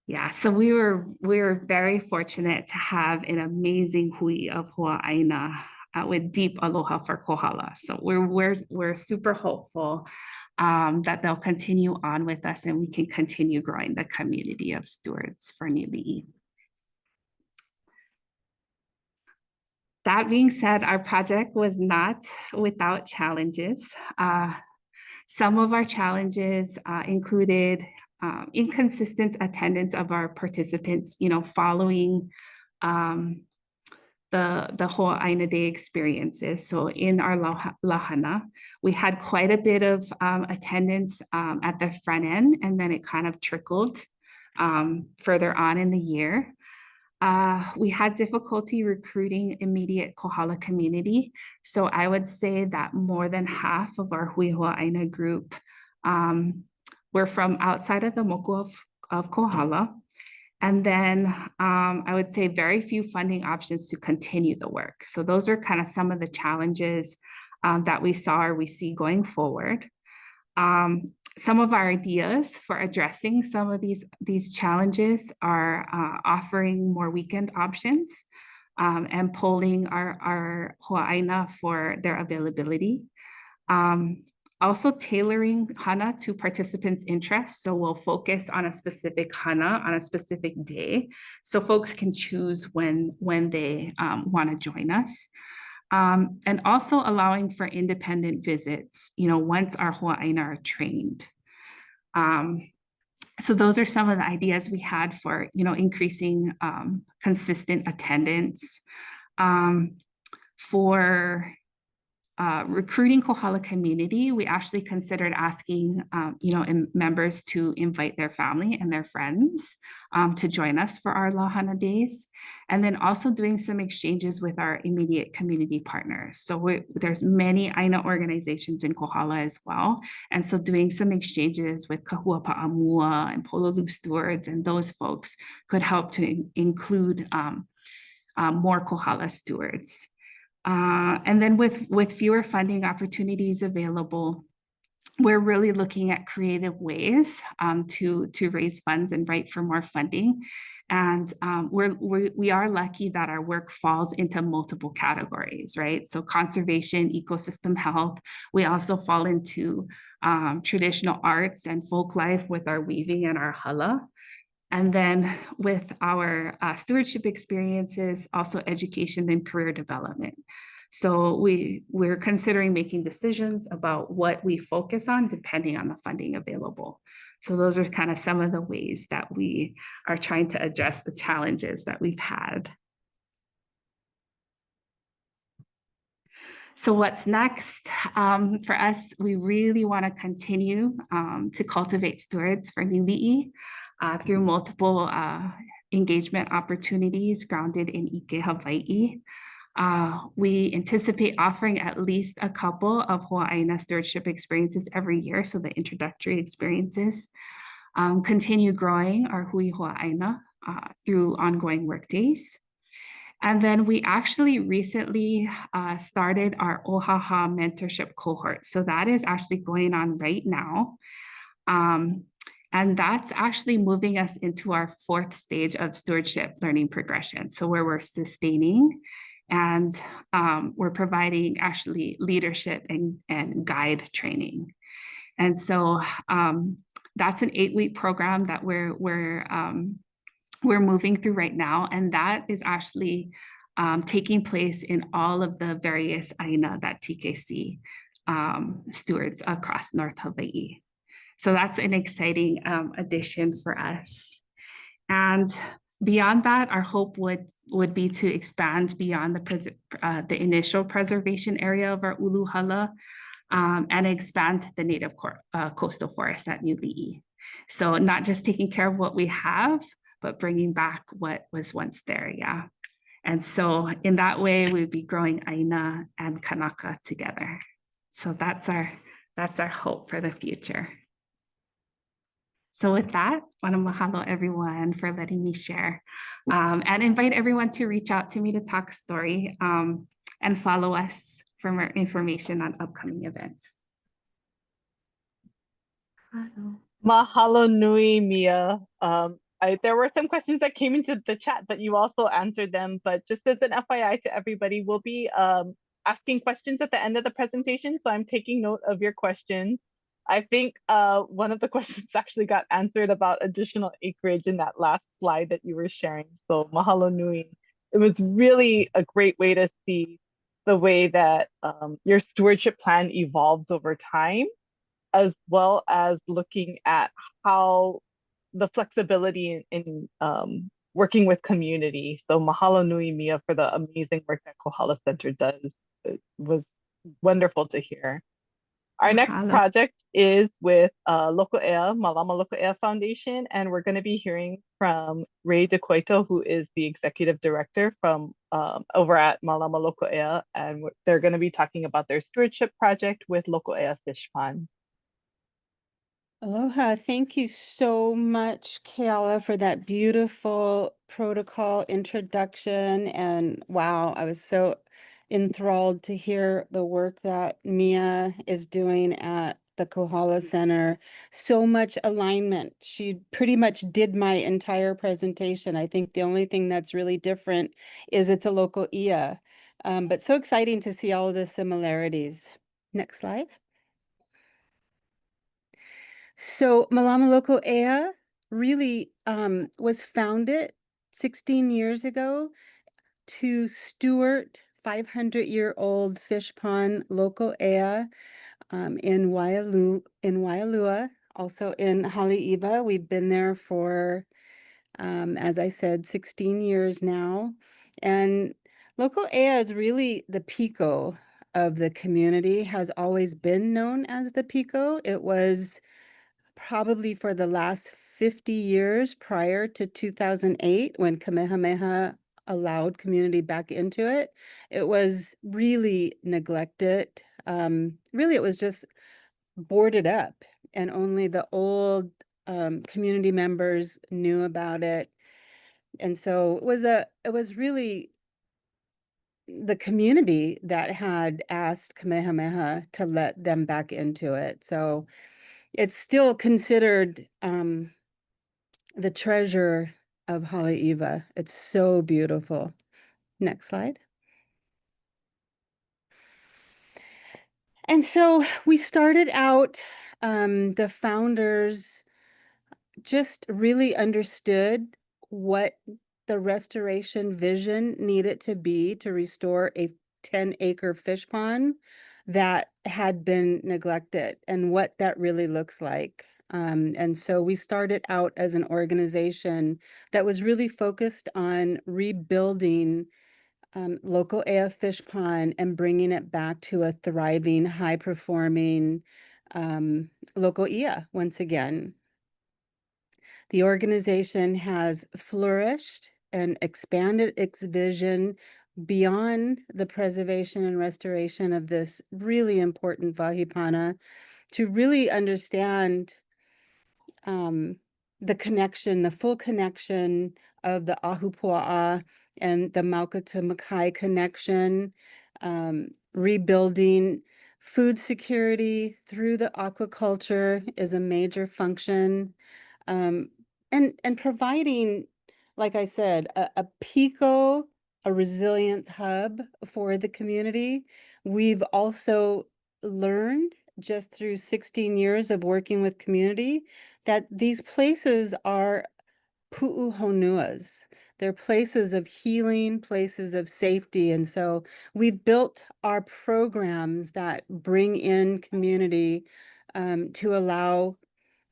Yeah, so we were very fortunate to have an amazing hui of Hoa Aina with deep aloha for Kohala. So we're super hopeful that they'll continue on with us and we can continue growing the community of stewards for Niuli'i. That being said, our project was not without challenges. Some of our challenges included inconsistent attendance of our participants, following the Hawaiiana Day experiences. So in our lahana, we had quite a bit of attendance at the front end, and then it kind of trickled further on in the year. We had difficulty recruiting immediate Kohala community. So I would say that more than half of our Hui Hawaiiana group were from outside of the moko of Kohala. And then I would say very few funding options to continue the work. So those are kind of some of the challenges that we saw or we see going forward. Some of our ideas for addressing some of these challenges are offering more weekend options and polling our Hawaiiana for their availability. Also tailoring hana to participants' interests. So we'll focus on a specific hana on a specific day. So folks can choose when they want to join us. And also allowing for independent visits, once our Hawaiiana are trained. So those are some of the ideas we had for, increasing consistent attendance. For recruiting Kohala community, we actually considered asking, members to invite their family and their friends to join us for our Lahana days, and then also doing some exchanges with our immediate community partners. So there's many Aina organizations in Kohala as well, and so doing some exchanges with Kahua Pa'amua and Pololu stewards and those folks could help to include more Kohala stewards. And then with fewer funding opportunities available, we're really looking at creative ways to raise funds and write for more funding. And we are lucky that our work falls into multiple categories, right? So conservation, ecosystem health. We also fall into traditional arts and folk life with our weaving and our hala. And then with our stewardship experiences, also education and career development. So we're considering making decisions about what we focus on depending on the funding available. So those are kind of some of the ways that we are trying to address the challenges that we've had. So what's next? For us, we really want to continue to cultivate stewards for Niuli'i through multiple engagement opportunities grounded in ʻike Hawaii. We anticipate offering at least a couple of Hawaiiana stewardship experiences every year, so the introductory experiences. Continue growing our Hui Hawaiiana through ongoing workdays. And then we actually recently started our Ohaha mentorship cohort. So that is actually going on right now. And that's actually moving us into our 4th stage of stewardship learning progression. So where we're sustaining and we're providing actually leadership and guide training. And so that's an 8-week program that we're moving through right now, and that is actually taking place in all of the various Aina that TKC stewards across North Hawaii. So that's an exciting addition for us. And beyond that, our hope would be to expand beyond the initial preservation area of our ulu hala and expand the native coastal forest at Niuli'i. So not just taking care of what we have, but bringing back what was once there, yeah. And so in that way, we'd be growing Aina and Kanaka together. So that's our hope for the future. So with that, I want to mahalo everyone for letting me share and invite everyone to reach out to me to talk story and follow us for more information on upcoming events.
Mahalo nui, Mia. There were some questions that came into the chat, but you also answered them. But just as an FYI to everybody, we'll be asking questions at the end of the presentation. So I'm taking note of your questions. I think one of the questions actually got answered about additional acreage in that last slide that you were sharing. So mahalo nui. It was really a great way to see the way that your stewardship plan evolves over time, as well as looking at how the flexibility in working with community. So mahalo nui Mia for the amazing work that Kohala Center does. It was wonderful to hear. Our next
Mahalo.
project is with Local Ea, Mālama Local Ea Foundation, and we're going to be hearing from Ray DeCoito, who is the executive director from over at Mālama Local Ea, and they're going to be talking about their stewardship project with Local Ea Fish Pond.
Aloha. Thank you so much, Keala, for that beautiful protocol introduction. And wow, I was so enthralled to hear the work that Mia is doing at the Kohala Center. So much alignment. She pretty much did my entire presentation. I think the only thing that's really different is it's a local IA. But so exciting to see all of the similarities. Next slide. So Mālama Local Ea really was founded 16 years ago to steward 500-year-old fish pond Local Ea in Waialua, also in Haleiwa. We've been there for, as I said, 16 years now. And Local Ea is really the Pico of the community, has always been known as the Pico. It was probably for the last 50 years prior to 2008, when Kamehameha allowed community back into it. It was really neglected. Really, it was just boarded up, and only the old community members knew about it. And so it was really the community that had asked Kamehameha to let them back into it. So it's still considered the treasure of Haleiwa. It's so beautiful. Next slide. And so we started out, the founders just really understood what the restoration vision needed to be to restore a 10-acre fish pond that had been neglected and what that really looks like. And so we started out as an organization that was really focused on rebuilding Local Ea Fish Pond and bringing it back to a thriving, high-performing Local Ea once again. The organization has flourished and expanded its vision beyond the preservation and restoration of this really important Wahipana to really understand the connection, the full connection of the Ahupua'a and the Mauka to Makai connection, rebuilding food security through the aquaculture is a major function, and providing, like I said, a PICO, a resilience hub for the community. We've also learned just through 16 years of working with community that these places are pu'uhonuas. They're places of healing, places of safety. And so we've built our programs that bring in community to allow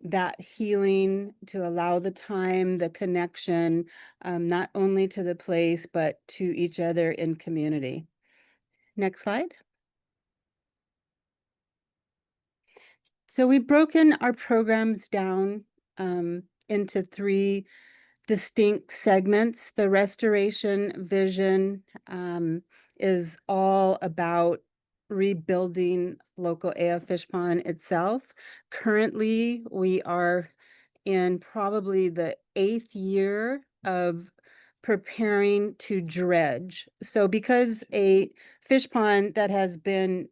that healing, to allow the time, the connection, not only to the place, but to each other in community. Next slide. So we've broken our programs down into 3 distinct segments. The restoration vision is all about rebuilding Local Ea Fish Pond itself. Currently, we are in probably the 8th year of preparing to dredge. So because a fish pond that has been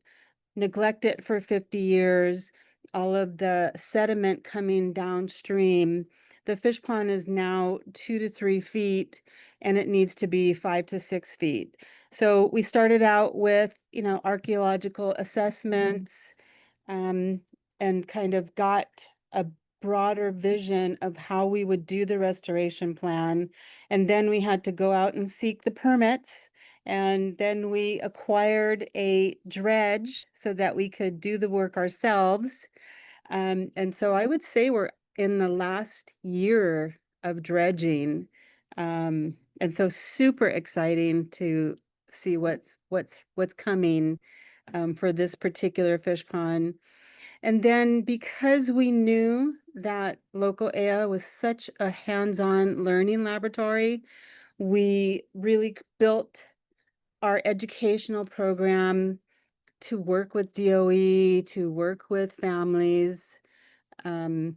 neglected for 50 years, all of the sediment coming downstream, the fish pond is now 2 to 3 feet, and it needs to be 5 to 6 feet. So we started out with, archaeological assessments, and kind of got a broader vision of how we would do the restoration plan. And then we had to go out and seek the permits. And then we acquired a dredge so that we could do the work ourselves. And so I would say we're in the last year of dredging. And so super exciting to see what's coming for this particular fish pond. And then because we knew that local ʻea was such a hands-on learning laboratory, we really built our educational program to work with DOE, to work with families. And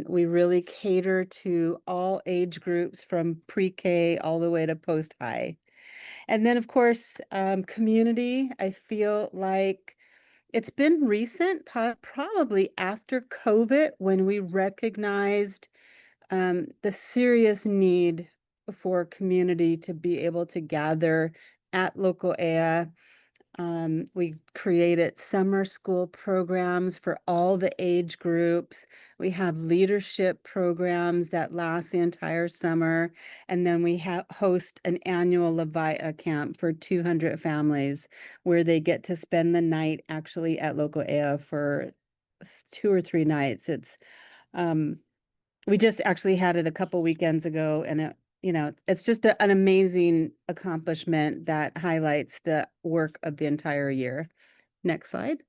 we really cater to all age groups from pre-K all the way to post-high. And then, of course, community, I feel like it's been recent, probably after COVID, when we recognized the serious need for community to be able to gather at local ʻea. We created summer school programs for all the age groups. We have leadership programs that last the entire summer. And then we host an annual Levi'a camp for 200 families where they get to spend the night actually at local ʻea for 2 or 3 nights. It's we just actually had it a couple weekends ago, and it's just an amazing accomplishment that highlights the work of the entire year. Next slide.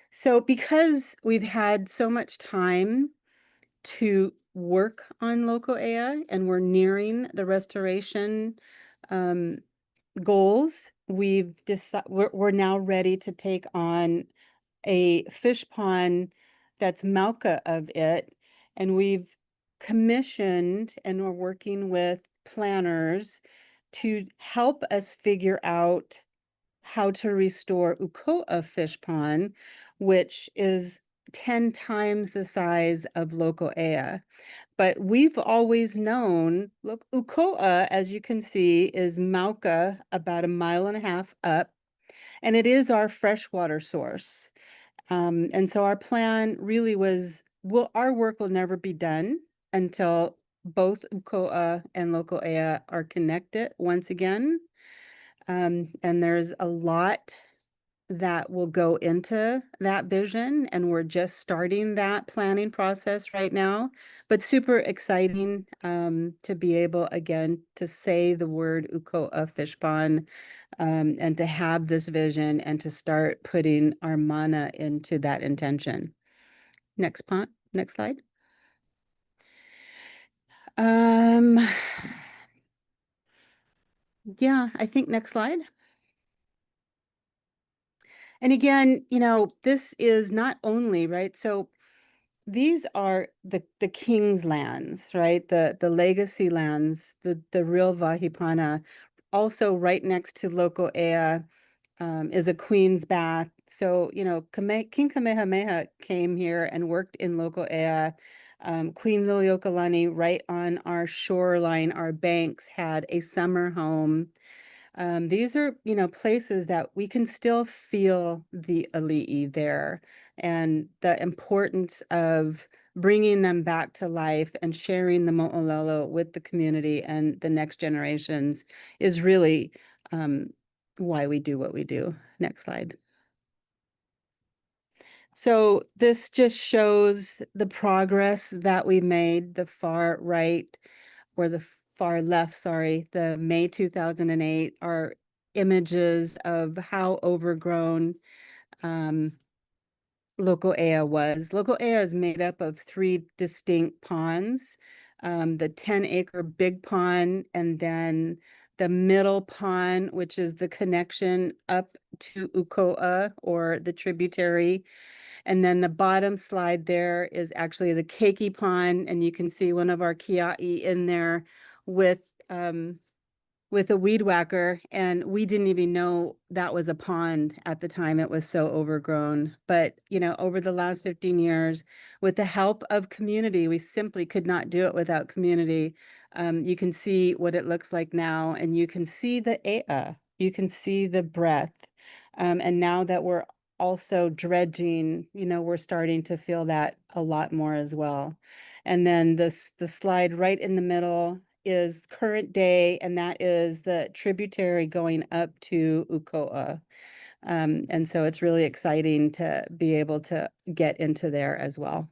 So because we've had so much time to work on local ʻea and we're nearing the restoration goals, we're now ready to take on a fish pond that's mauka of it, and we've commissioned and we're working with planners to help us figure out how to restore ʻukoʻa fish pond, which is 10 times the size of local ʻea. But we've always known, look, ʻukoʻa, as you can see, is mauka about 1.5 miles up, and it is our freshwater source. And so our plan really was, our work will never be done until both ʻukoʻa and local ʻea are connected once again. And there's a lot that will go into that vision, and we're just starting that planning process right now, but super exciting to be able again to say the word ʻukoʻa fish pond, and to have this vision and to start putting our mana into that intention. Next slide. Yeah, I think next slide. And again, this is not only, right? So these are the king's lands, right? The legacy lands, the real Wahi Pana. Also right next to local ʻea is a queen's bath. So, King Kamehameha came here and worked in local ʻea. Queen Liliuokalani, right on our shoreline, our banks, had a summer home. These are, places that we can still feel the ali'i there, and the importance of bringing them back to life and sharing the mo'olelo with the community and the next generations is really why we do what we do. Next slide. So this just shows the progress that we made. The far right, or the far left, sorry, the May 2008 are images of how overgrown local ʻea was. Local ʻea is made up of 3 distinct ponds, the 10-acre big pond, and then the middle pond, which is the connection up to ʻukoʻa, or the tributary. And then the bottom slide there is actually the keiki pond, and you can see one of our kiaʻi in there with a weed whacker, and we didn't even know that was a pond at the time. It was so overgrown. But over the last 15 years, with the help of community, we simply could not do it without community. You can see what it looks like now, and you can see the ʻea, you can see the breath. And now that we're also dredging, we're starting to feel that a lot more as well. And then the slide right in the middle is current day, and that is the tributary going up to Uko'a. And so it's really exciting to be able to get into there as well.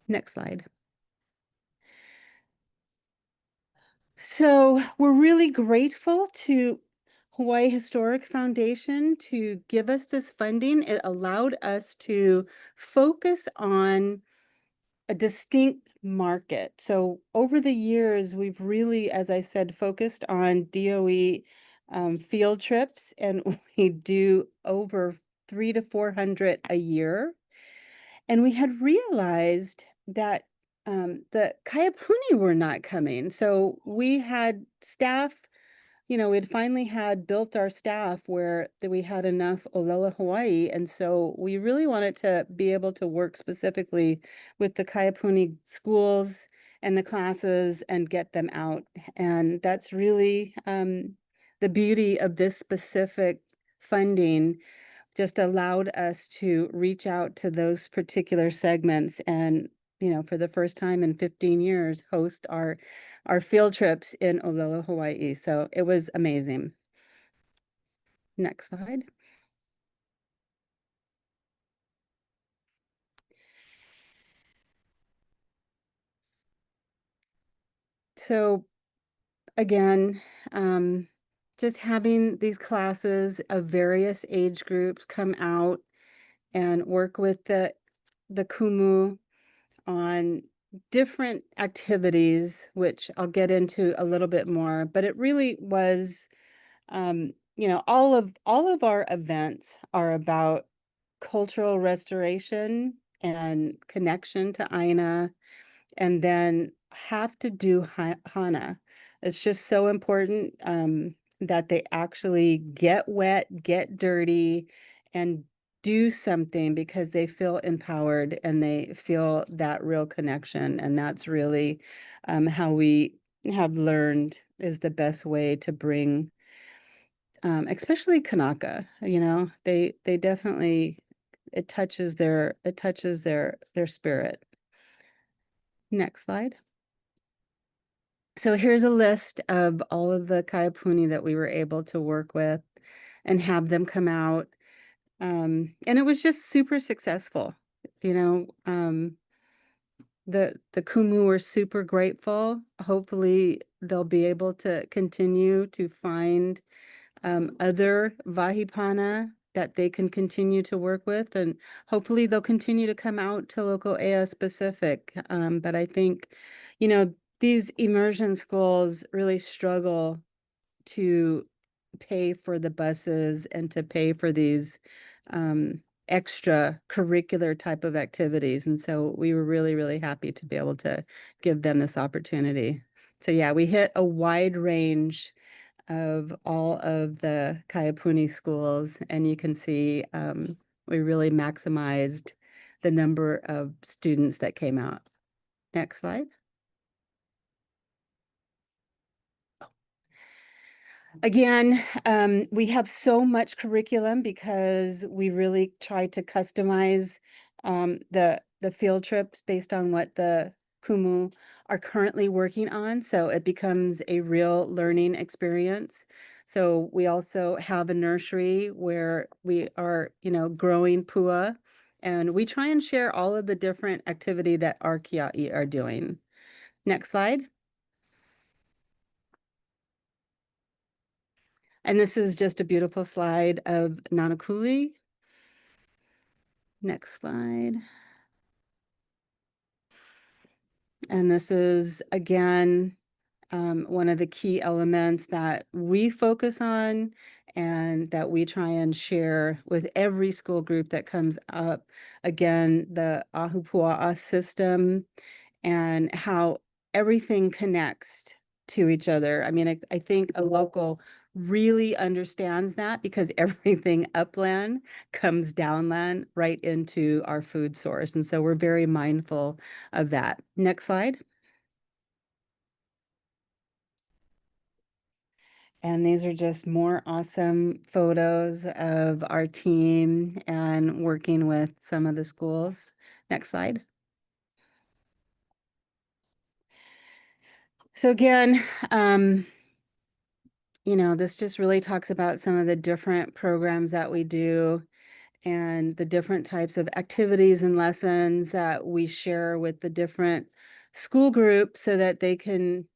Next slide. So we're really grateful to Hawaii Historic Foundation to give us this funding. It allowed us to focus on a distinct market. So over the years, we've really, as I said, focused on DOE field trips, and we do over 300 to 400 a year. And we had realized that the Kaiapuni were not coming. So we had staff, we'd finally had built our staff where we had enough Olela Hawaii. And so we really wanted to be able to work specifically with the Kaiapuni schools and the classes and get them out. And that's really the beauty of this specific funding, just allowed us to reach out to those particular segments and, for the first time in 15 years, host our field trips in Olela, Hawaii. So it was amazing. Next slide. So again, just having these classes of various age groups come out and work with the kumu on different activities, which I'll get into a little bit more, but it really was, all of our events are about cultural restoration and connection to Aina, and then have to do Hana. It's just so important that they actually get wet, get dirty, and do something because they feel empowered and they feel that real connection. And that's really how we have learned is the best way to bring, especially Kanaka, they definitely, it touches their spirit. Next slide. So here's a list of all of the Kaiapuni that we were able to work with and have them come out. And it was just super successful. The kumu were super grateful. Hopefully they'll be able to continue to find other Vahipana that they can continue to work with, and hopefully they'll continue to come out to local ea specific. But I think, these immersion schools really struggle to pay for the buses and to pay for these extra curricular type of activities. And so we were really, really happy to be able to give them this opportunity. So yeah, we hit a wide range of all of the Kaiapuni schools, and you can see we really maximized the number of students that came out. Next slide. Again, we have so much curriculum because we really try to customize the field trips based on what the kumu are currently working on. So it becomes a real learning experience. So we also have a nursery where we are, growing pua, and we try and share all of the different activity that our kia'i are doing. Next slide. And this is just a beautiful slide of Nanakuli. Next slide. And this is, again, one of the key elements that we focus on and that we try and share with every school group that comes up. Again, the Ahupua'a system and how everything connects to each other. I mean, I think a local really understands that because everything upland comes downland right into our food source. And so we're very mindful of that. Next slide. And these are just more awesome photos of our team and working with some of the schools. Next slide. So again, you know, this just really talks about some of the different programs that we do and the different types of activities and lessons that we share with the different school groups so that they can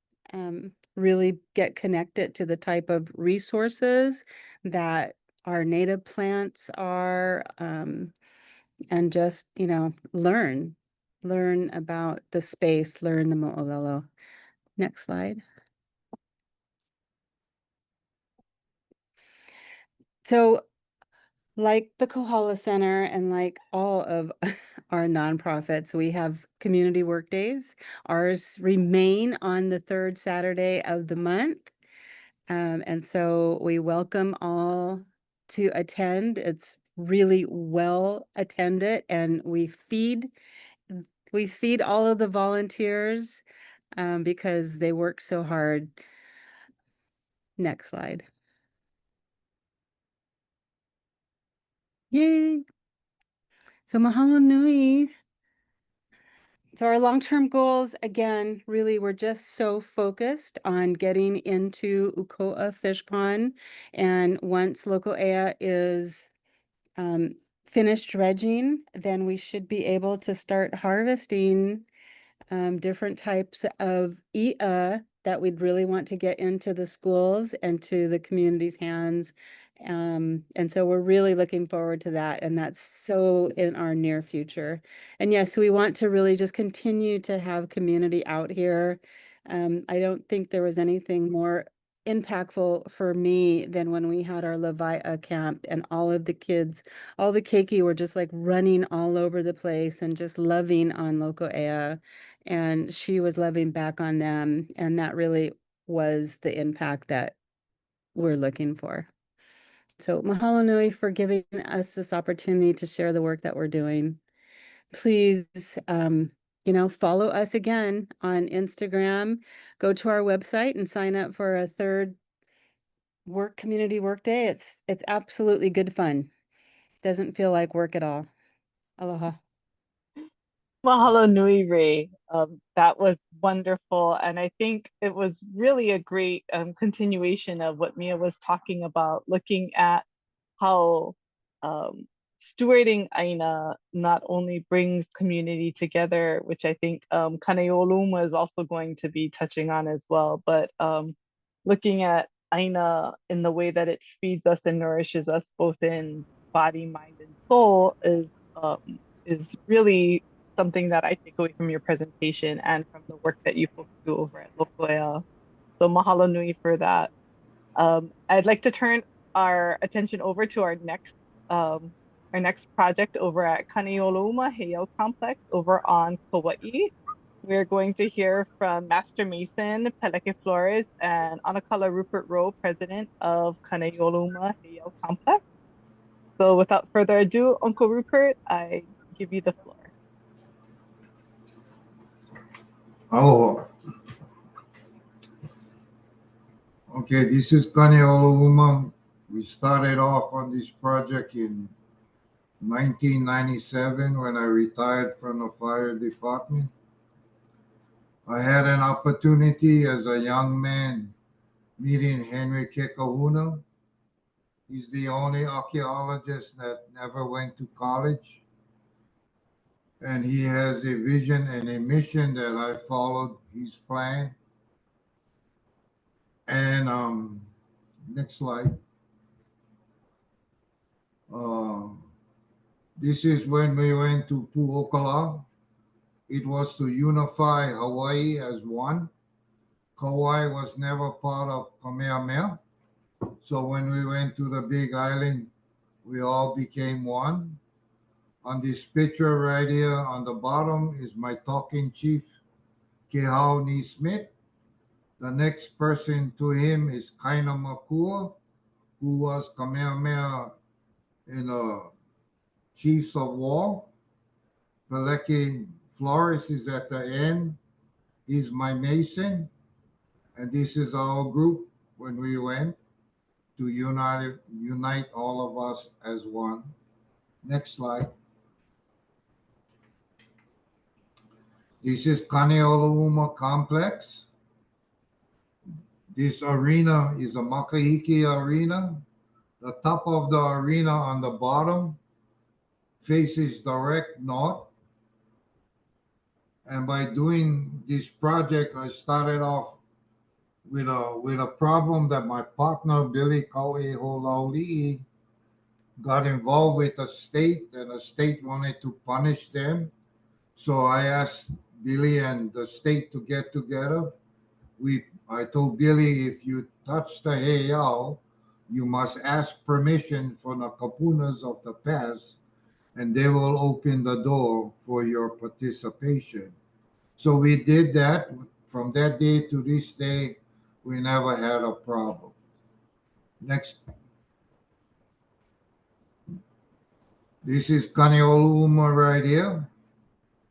really get connected to the type of resources that our native plants are, and just, you know, learn about the space, learn the mo'olelo. Next slide. So like the Kohala Center and like all of our nonprofits, we have community work days. Ours remain on the third Saturday of the month. And so we welcome all to attend. It's really well attended, and we feed all of the volunteers because they work so hard. Next slide. Yay. So mahalo nui. So our long-term goals, again, really, we're just so focused on getting into Uko'a Fish Pond. And once Loko'ea is finished dredging, then we should be able to start harvesting different types of ʻike that we'd really want to get into the schools and to the community's hands. And so we're really looking forward to that. And that's so in our near future. And yes, we want to really just continue to have community out here. I don't think there was anything more impactful for me than when we had our Levi'a camp and all of the kids, all the keiki were just like running all over the place and just loving on Loko'ea. And she was loving back on them. And that really was the impact that we're looking for. So mahalo nui for giving us this opportunity to share the work that we're doing. Please, you know, follow us again on Instagram. Go to our website and sign up for a third community work day. It's absolutely good fun. Doesn't feel like work at all. Aloha.
Mahalo nui, Ray. That was wonderful. And I think it was really a great continuation of what Mia was talking about, looking at how stewarding Aina not only brings community together, which I think Kāneiolouma is also going to be touching on as well, but looking at Aina in the way that it feeds us and nourishes us both in body, mind, and soul is really something that I take away from your presentation and from the work that you folks do over at Loko'ea. So mahalo nui for that. I'd like to turn our attention over to our next project over at Kāneiolouma Heiau Complex over on Kauaʻi. We're going to hear from Master Mason Peleke Flores and Anakala Rupert Rowe, President of Kāneiolouma Heiau Complex. So without further ado, Uncle Rupert, I give you the floor.
Aloha. Okay, this is Kāneiolouma. We started off on this project in 1997 when I retired from the fire department. I had an opportunity as a young man meeting Henry Kekahuna. He's the only archaeologist that never went to college. And he has a vision and a mission that I followed his plan. And next slide. This is when we went to Pu'okala. It was to unify Hawaii as one. Kauaʻi was never part of Kamehameha. So when we went to the Big Island, we all became one. On this picture right here on the bottom is my talking chief, Kehau Ni Smith. The next person to him is Kaina Makua, who was Kamehameha in the Chiefs of War. Peleke Flores is at the end. He's my Mason. And this is our group. when we went to unite all of us as one. Next slide. This is Kāneiolouma complex. This arena is a makahiki arena. The top of the arena on the bottom faces direct north. And by doing this project, I started off with a problem that my partner, Billy Kauaʻi, got involved with the state, and the state wanted to punish them. So I asked Billy and the state to get together. I told Billy, if you touch the Heiau, you must ask permission from the kūpunas of the past, and they will open the door for your participation. So we did that. From that day to this day, we never had a problem. Next. This is Kāneiolouma right here,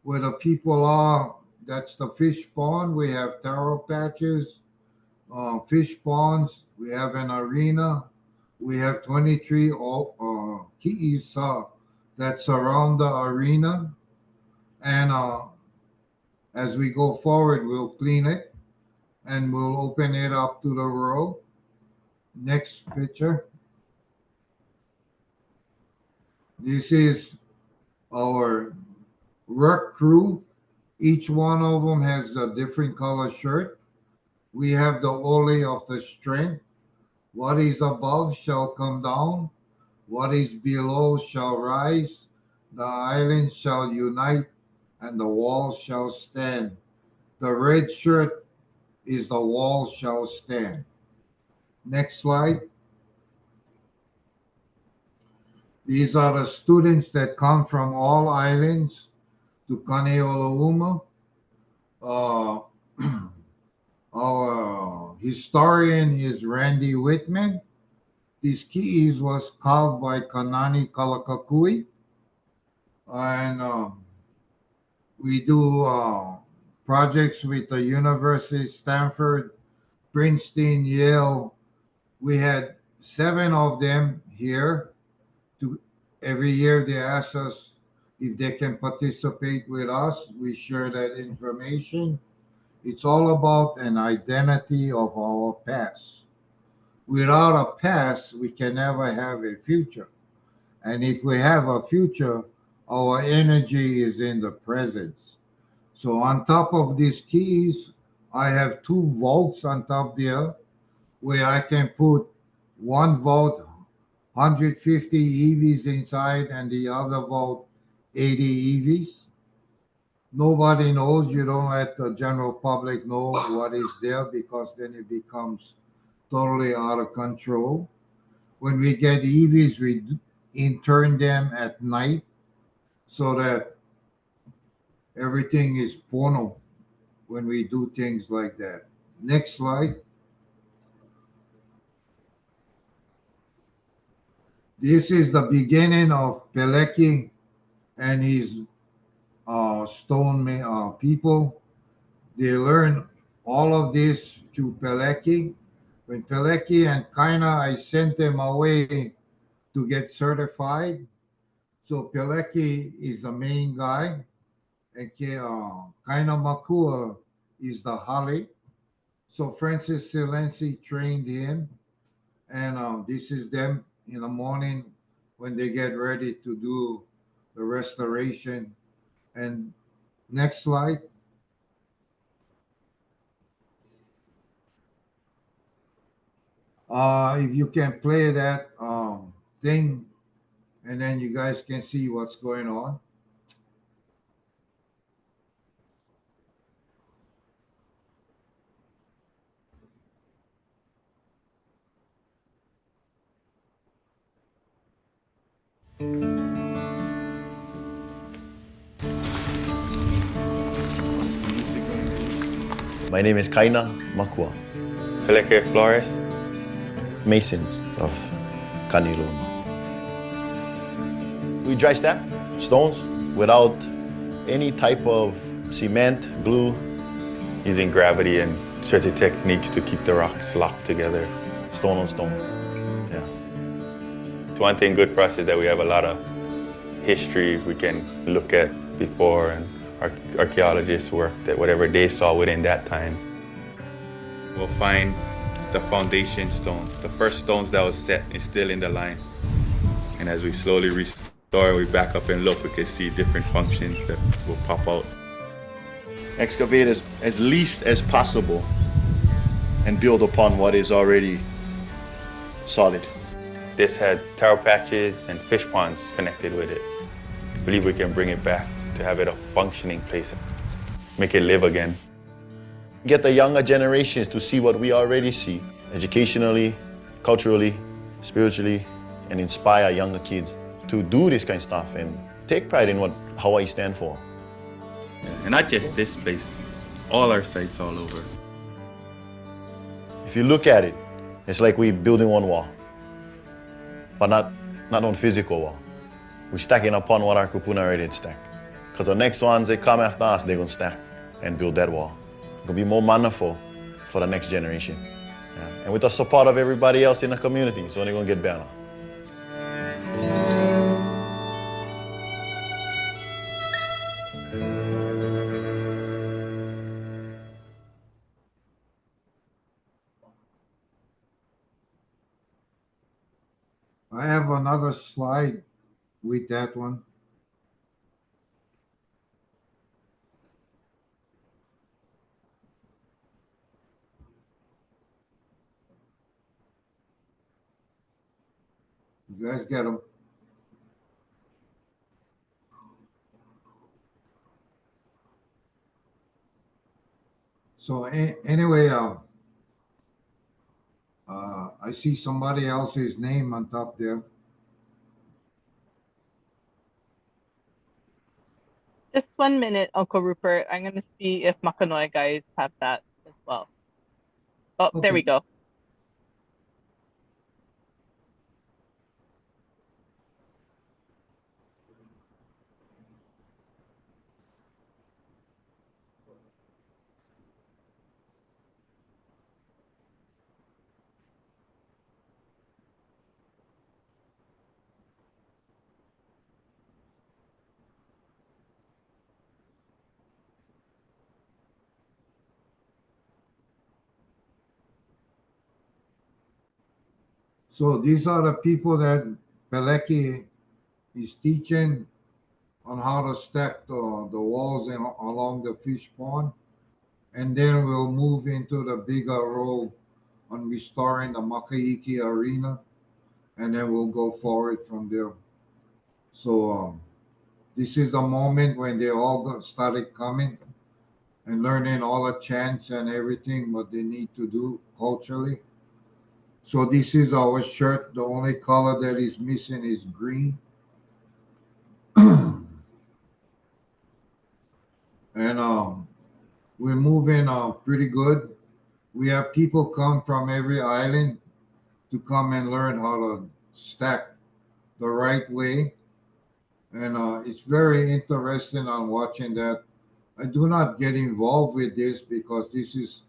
where the people are. That's the fish pond. We have taro patches, fish ponds. We have an arena. We have 23 ki'is that surround the arena. And as we go forward, we'll clean it and we'll open it up to the world. Next picture. This is our work crew. Each one of them has a different color shirt. We have the ole of the strength. What is above shall come down. What is below shall rise. The islands shall unite and the walls shall stand. The red shirt is the wall shall stand. Next slide. These are the students that come from all islands to Kāneiolouma. Our historian is Randy Whitman. These ki'is was carved by Kanani Kalakakui. And we do projects with the University of Stanford, Princeton, Yale. We had 7 of them here. Every year they ask us if they can participate with us. We share that information. It's all about an identity of our past. Without a past, we can never have a future. And if we have a future, our energy is in the present. So on top of these keys, I have 2 vaults on top there where I can put 1 vault, 150 EVs inside, and the other vault, 80 EVs. Nobody knows. You don't let the general public know what is there, because then it becomes totally out of control. When we get EVs, we intern them at night so that everything is pono when we do things like that. Next slide. This is the beginning of Peleki and his stone people. They learn all of this to Peleki. When Peleki and Kaina, I sent them away to get certified. So Peleki is the main guy, and Kaina Makua is the hale. So Francis Silenzi trained him, and this is them in the morning when they get ready to do the restoration. And next slide. If you can play that thing, and then you guys can see what's going on.
My name is Kaina Makua.
Peleke Flores.
Masons of Kāneiolouma. We dry stack stones without any type of cement, glue.
Using gravity and certain techniques to keep the rocks locked together.
Stone on stone. Yeah.
One thing good for us is that we have a lot of history we can look at before, and archaeologists worked at whatever they saw within that time. We'll find the foundation stones. The first stones that was set is still in the line. And as we slowly restore, we back up and look, we can see different functions that will pop out.
Excavate as least as possible and build upon what is already solid.
This had taro patches and fish ponds connected with it. I believe we can bring it back to have it a functioning place, make it live again.
Get the younger generations to see what we already see, educationally, culturally, spiritually, and inspire younger kids to do this kind of stuff and take pride in what Hawaii stands for.
And not just this place, all our sites all over.
If you look at it, it's like we're building one wall, but not on physical wall. We're stacking upon what our kūpuna already stacked. Because the next ones that come after us, they're going to stack and build that wall. It's going to be more maniful for the next generation. Yeah. And with the support of everybody else in the community, it's only going to get better.
I have another slide with that one. You guys get them? So anyway, I see somebody else's name on top there.
Just 1 minute, Uncle Rupert. I'm going to see if Makanoi guys have that as well. Oh,
Okay.
There we go.
So these are the people that Peleki is teaching on how to stack the walls along the fish pond. And then we'll move into the bigger role on restoring the Makahiki arena. And then we'll go forward from there. So this is the moment when they all started coming and learning all the chants and everything what they need to do culturally. So this is our shirt. The only color that is missing is green. And we're moving pretty good. We have people come from every island to come and learn how to stack the right way. And it's very interesting on watching that. I do not get involved with this because this is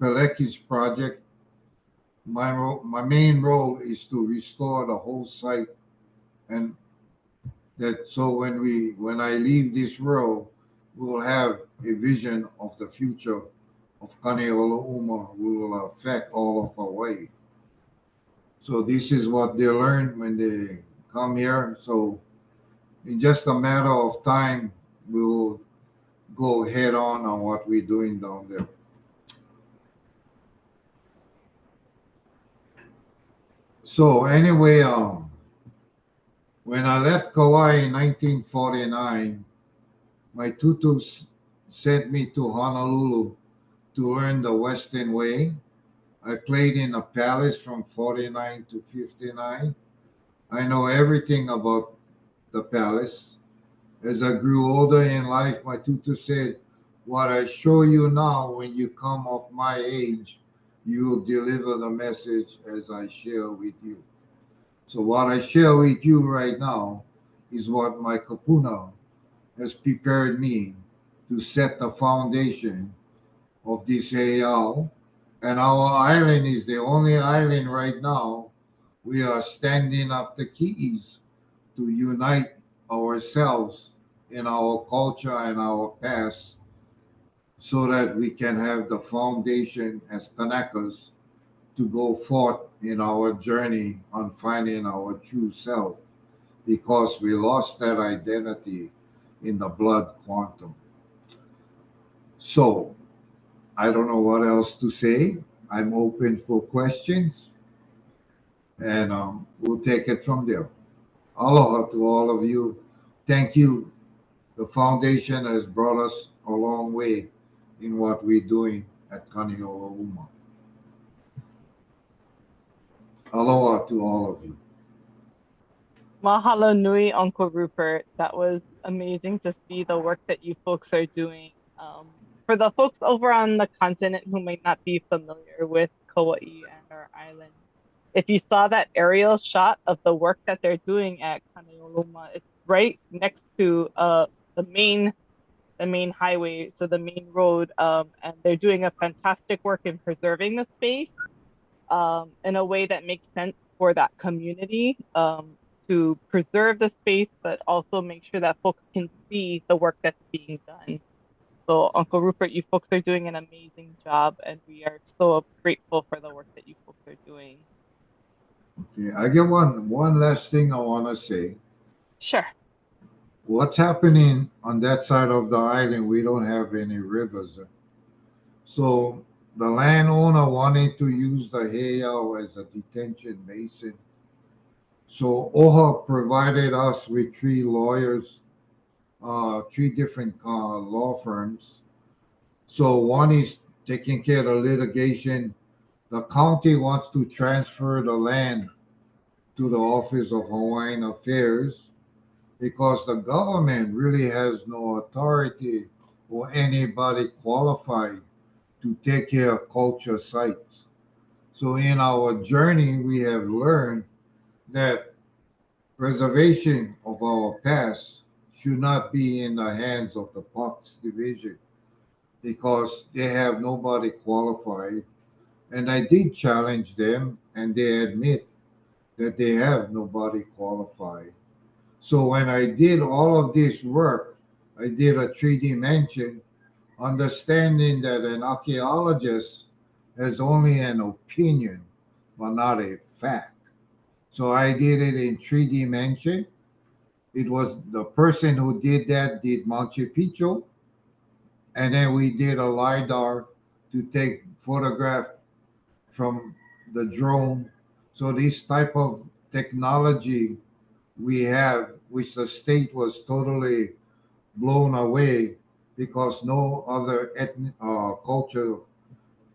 Peleki's project. My main role is to restore the whole site, and that so when I leave this world, we'll have a vision of the future of Kāneiolouma will affect all of Hawaii. So this is what they learn when they come here. So in just a matter of time, we'll go head on what we're doing down there. So anyway, when I left Kauaʻi in 1949, my tutu sent me to Honolulu to learn the Western way. I played in a palace from 49 to 59. I know everything about the palace. As I grew older in life, my tutu said, what I show you now, when you come of my age, you will deliver the message as I share with you. So what I share with you right now is what my kūpuna has prepared me to set the foundation of this Heiau. And our island is the only island right now we are standing up the keys to unite ourselves in our culture and our past so that we can have the foundation as Kanaka's to go forth in our journey on finding our true self because we lost that identity in the blood quantum. So I don't know what else to say. I'm open for questions and we'll take it from there. Aloha to all of you. Thank you. The foundation has brought us a long way in what we're doing at Kāneiolouma. Aloha to all of you.
Mahalo nui, Uncle Rupert. That was amazing to see the work that you folks are doing. For the folks over on the continent who might not be familiar with Kauaʻi and our island, if you saw that aerial shot of the work that they're doing at Kāneiolouma, it's right next to the main highway, so the main road, and they're doing a fantastic work in preserving the space in a way that makes sense for that community to preserve the space, but also make sure that folks can see the work that's being done. So Uncle Rupert, you folks are doing an amazing job, and we are so grateful for the work that you folks are doing.
Okay, I get one last thing I want to say.
Sure.
What's happening on that side of the island? We don't have any rivers. So the landowner wanted to use the Heiau as a detention basin. So OHA provided us with 3 lawyers, 3 different law firms. So one is taking care of the litigation. The county wants to transfer the land to the Office of Hawaiian Affairs because the government really has no authority or anybody qualified to take care of culture sites. So in our journey, we have learned that preservation of our past should not be in the hands of the Parks Division because they have nobody qualified. And I did challenge them, and they admit that they have nobody qualified. So when I did all of this work, I did a 3D dimension, understanding that an archaeologist has only an opinion, but not a fact. So I did it in 3D dimension. It was the person who did that did Machu Picchu, and then we did a LiDAR to take photograph from the drone. So this type of technology we have, which the state was totally blown away because no other culture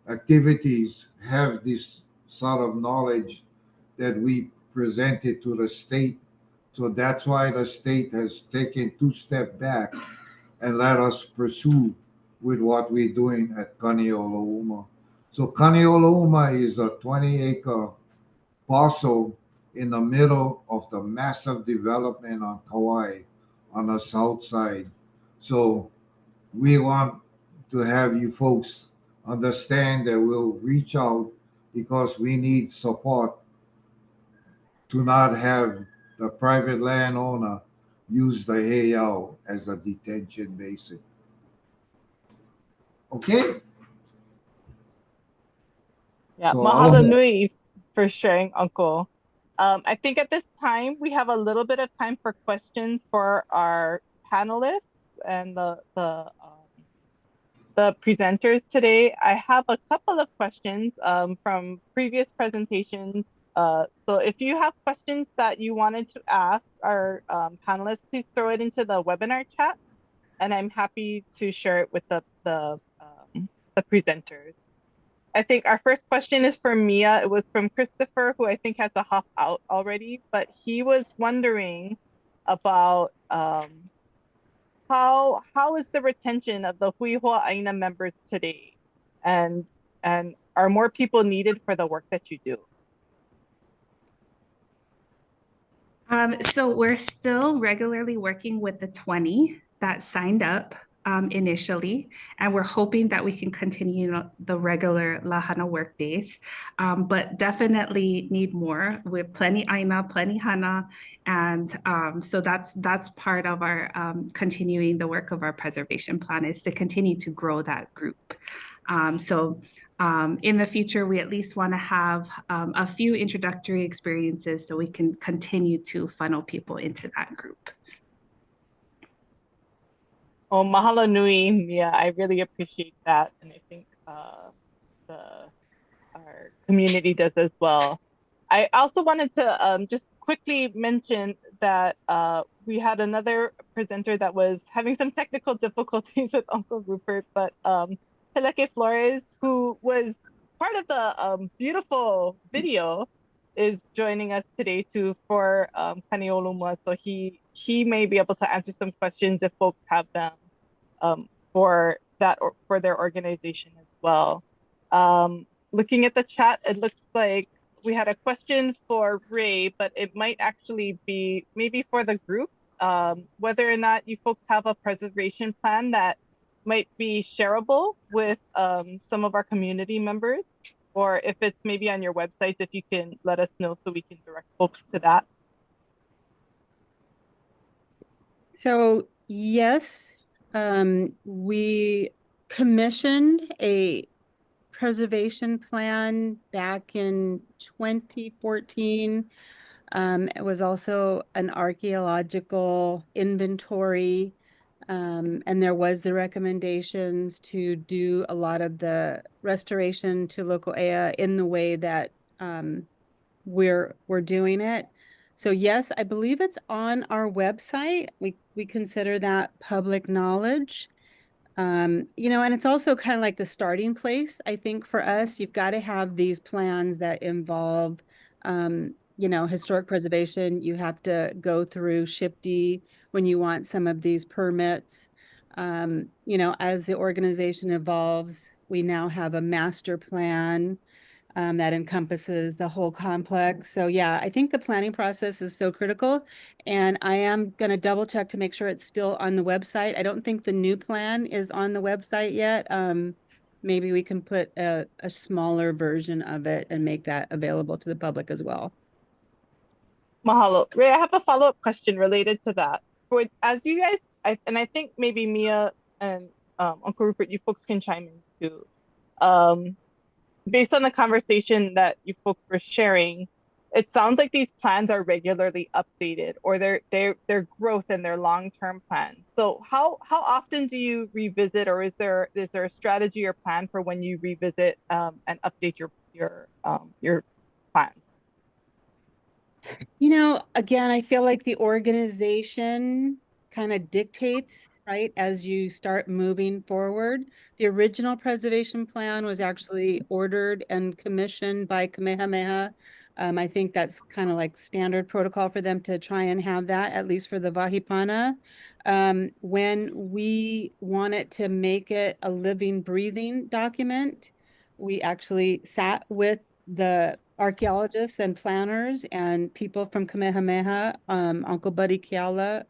activities have this sort of knowledge that we presented to the state. So that's why the state has taken 2 steps back and let us pursue with what we're doing at Kāneiolouma. So Kāneiolouma is a 20-acre parcel in the middle of the massive development on Kauaʻi on the south side. So we want to have you folks understand that we'll reach out because we need support to not have the private landowner use the Heiau as a detention basin. Okay?
Yeah,
So
mahalo
aloha.
nui for sharing, Uncle. I think at this time we have a little bit of time for questions for our panelists and the presenters today. I have a couple of questions from previous presentations. So if you have questions that you wanted to ask our panelists, please throw it into the webinar chat, and I'm happy to share it with the presenters. I think our first question is for Mia. It was from Christopher, who I think had to hop out already, but he was wondering about how is the retention of the Hui Hawaiian members today, and are more people needed for the work that you do?
So we're still regularly working with the 20 that signed up. initially, and we're hoping that we can continue the regular Lahana work days, but definitely need more with plenty Aina, plenty Hana, and so that's part of our continuing the work of our preservation plan, is to continue to grow that group. In the future, we at least want to have a few introductory experiences so we can continue to funnel people into that group.
Oh, mahalo nui, Mia. I really appreciate that. And I think our community does as well. I also wanted to just quickly mention that we had another presenter that was having some technical difficulties with Uncle Rupert, but Teleke Flores, who was part of the beautiful video, is joining us today too for Kāneiolouma. So he may be able to answer some questions if folks have them for that or for their organization as well. Looking at the chat, it looks like we had a question for Ray, but it might actually be maybe for the group, whether or not you folks have a preservation plan that might be shareable with some of our community members, or if it's maybe on your website, if you can let us know so we can direct folks to that.
So yes, we commissioned a preservation plan back in 2014. It was also an archaeological inventory, and there was the recommendations to do a lot of the restoration to local ea in the way that we're doing it. So yes, I believe it's on our website. We consider that public knowledge. You know, and it's also kind of like the starting place. I think for us, you've got to have these plans that involve, you know, historic preservation. You have to go through SHPD when you want some of these permits. You know, as the organization evolves, we now have a master plan that encompasses the whole complex. So yeah, I think the planning process is so critical, and I am going to double check to make sure it's still on the website. I don't think the new plan is on the website yet. Maybe we can put a smaller version of it and make that available to the public as well.
Mahalo. Ray, I have a follow-up question related to that. As you guys, and I think maybe Mia and Uncle Rupert, you folks can chime in too. Based on the conversation that you folks were sharing, it sounds like these plans are regularly updated, or their growth and their long-term plans. So how often do you revisit, or is there a strategy or plan for when you revisit and update your plans?
You know, again, I feel like the organization kind of dictates, right, as you start moving forward. The original preservation plan was actually ordered and commissioned by Kamehameha. I think that's kind of like standard protocol for them to try and have that, at least for the Wahi Pana. When we wanted to make it a living, breathing document, we actually sat with the archaeologists and planners and people from Kamehameha, Uncle Buddy Keala,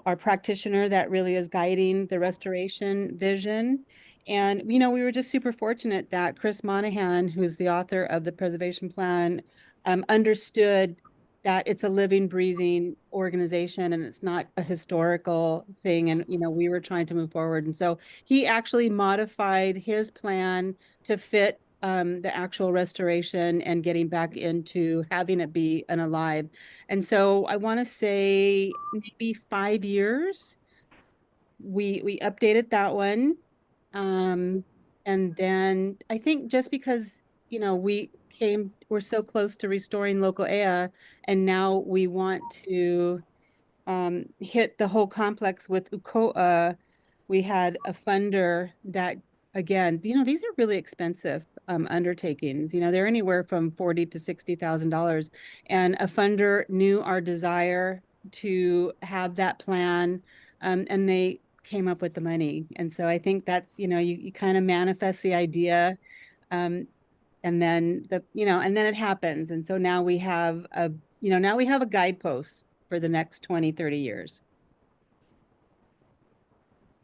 our practitioner that really is guiding the restoration vision. And, we were just super fortunate that Chris Monahan, who's the author of the preservation plan, understood that it's a living, breathing organization and it's not a historical thing. And, we were trying to move forward. And so he actually modified his plan to fit the actual restoration and getting back into having it be an alive. And so I want to say maybe 5 years, we updated that one. And then I think just because, we're so close to restoring local ea, and now we want to hit the whole complex with uko'a. We had a funder that, again, these are really expensive undertakings. They're anywhere from $40,000 to $60,000, and a funder knew our desire to have that plan, and they came up with the money. And so I think that's, you kind of manifest the idea, and then it happens. And so now we have a guidepost for the next 20, 30 years.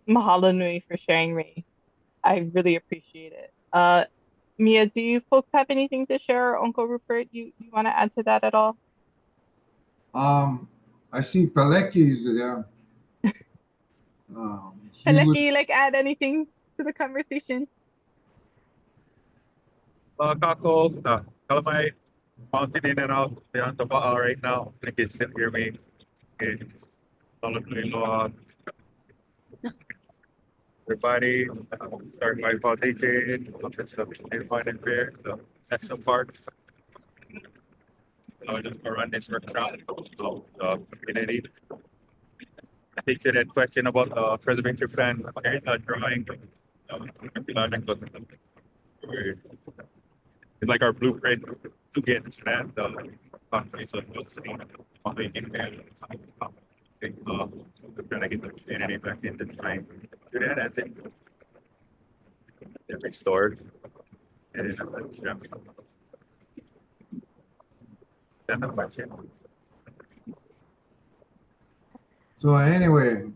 Mahalo nui for sharing, Ray. I really appreciate it. Mia, do you folks have anything to share, or Uncle Rupert? You want to add to that at all?
I see Peleki is there. He would.
Peleki, like add anything to the conversation?
Kako, Kalamai, bouncing in and out beyond the bar right now. I think it's still hear me. Okay. Everybody, starting my foundation, look stuff in fine and fair, that's the part. Just to run this workshop, the community. I think to that question about the preservation plan, drawing, it's like our blueprint to get to that. Conflicts of making we're trying to get the community back into trying to do that. I think they're restored. And it's
So anyway,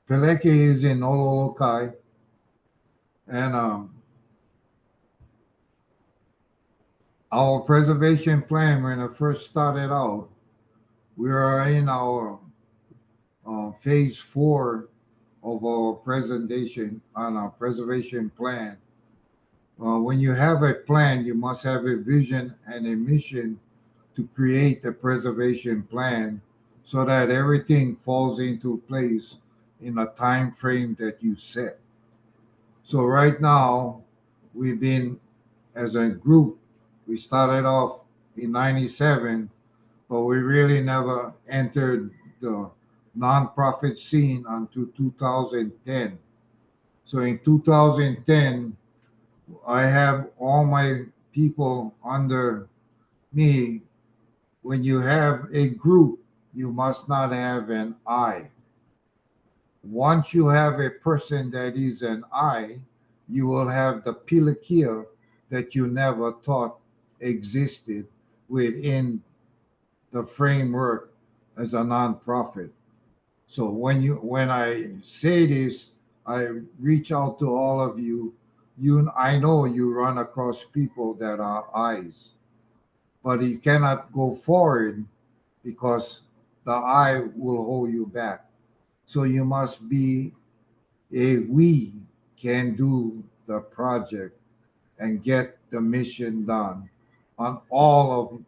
Peleki is in Ololokai, and our preservation plan, when it first started out, we were in our phase 4 of our presentation on our preservation plan. When you have a plan, you must have a vision and a mission to create a preservation plan so that everything falls into place in a time frame that you set. So right now, we've been, as a group, we started off in 97, but we really never entered the nonprofit scene until 2010. So in 2010, I have all my people under me. When you have a group, you must not have an I. Once you have a person that is an I, you will have the pilikia that you never thought existed within the framework as a nonprofit. So when I say this, I reach out to all of you. I know you run across people that are I's, but you cannot go forward because the I will hold you back. So you must be we can do the project and get the mission done on all of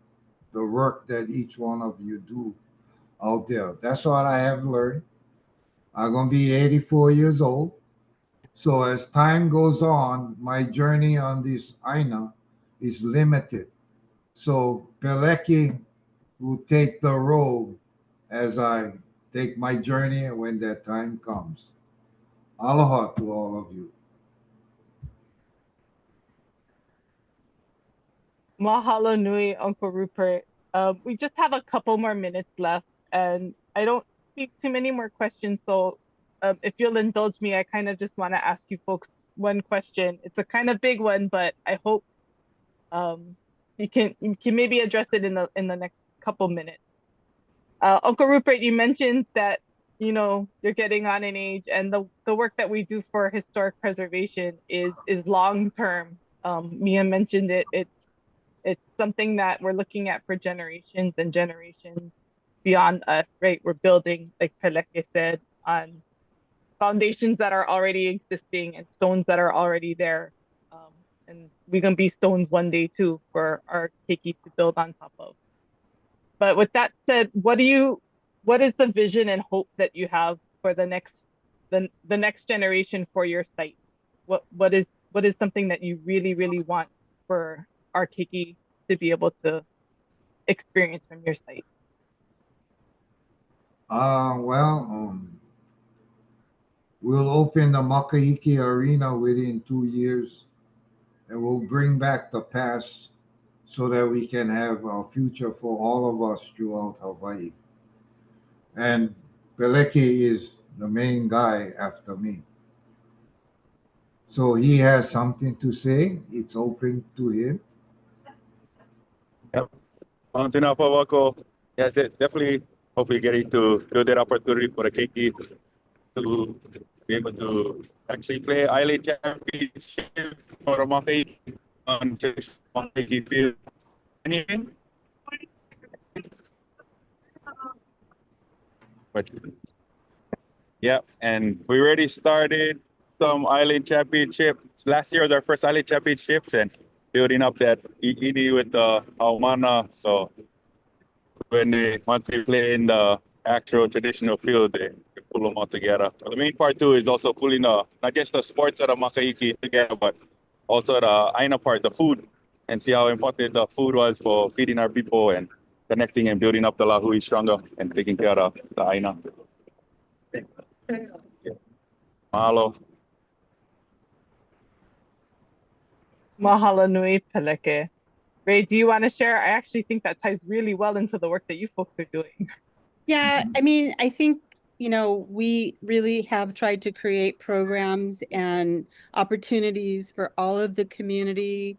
the work that each one of you do out there. That's what I have learned. I'm going to be 84 years old. So as time goes on, my journey on this Aina is limited. So Peleki will take the role as I take my journey and when that time comes. Aloha to all of you.
Mahalo nui, Uncle Rupert. We just have a couple more minutes left, and I don't see too many more questions. So if you'll indulge me, I kind of just want to ask you folks one question. It's a kind of big one, but I hope you can maybe address it in the next couple minutes. Uncle Rupert, you mentioned that you're getting on in age, and the work that we do for historic preservation is long term. Mia mentioned it. It's something that we're looking at for generations and generations beyond us, right? We're building, like Peleki said, on foundations that are already existing and stones that are already there. And we're going to be stones one day too for our keiki to build on top of. But with that said, what is the vision and hope that you have for the next generation for your site? What is something that you really, really want for our keiki to be able to experience from your site?
We'll open the Makahiki Arena within 2 years, and we'll bring back the past so that we can have a future for all of us throughout Hawaii. And Peleki is the main guy after me. So he has something to say. It's open to him.
Yep. Yeah, definitely, hopefully getting to build that opportunity for the keiki to be able to actually play island championship for the Mākei on Mākei field. Anything? But yeah, and we already started some island championships. Last year was our first island championships and building up that ʻike with the Haumana. So once they play in the actual traditional field, they pull them all together. But the main part too is also pulling not just the sports of the Maka'iki together, but also the Aina part, the food, and see how important the food was for feeding our people and connecting and building up the lahui stronger and taking care of the Aina. Mahalo.
Mahalo nui Peleke. Ray, do you want to share? I actually think that ties really well into the work that you folks are doing.
Yeah, I mean, I think, we really have tried to create programs and opportunities for all of the community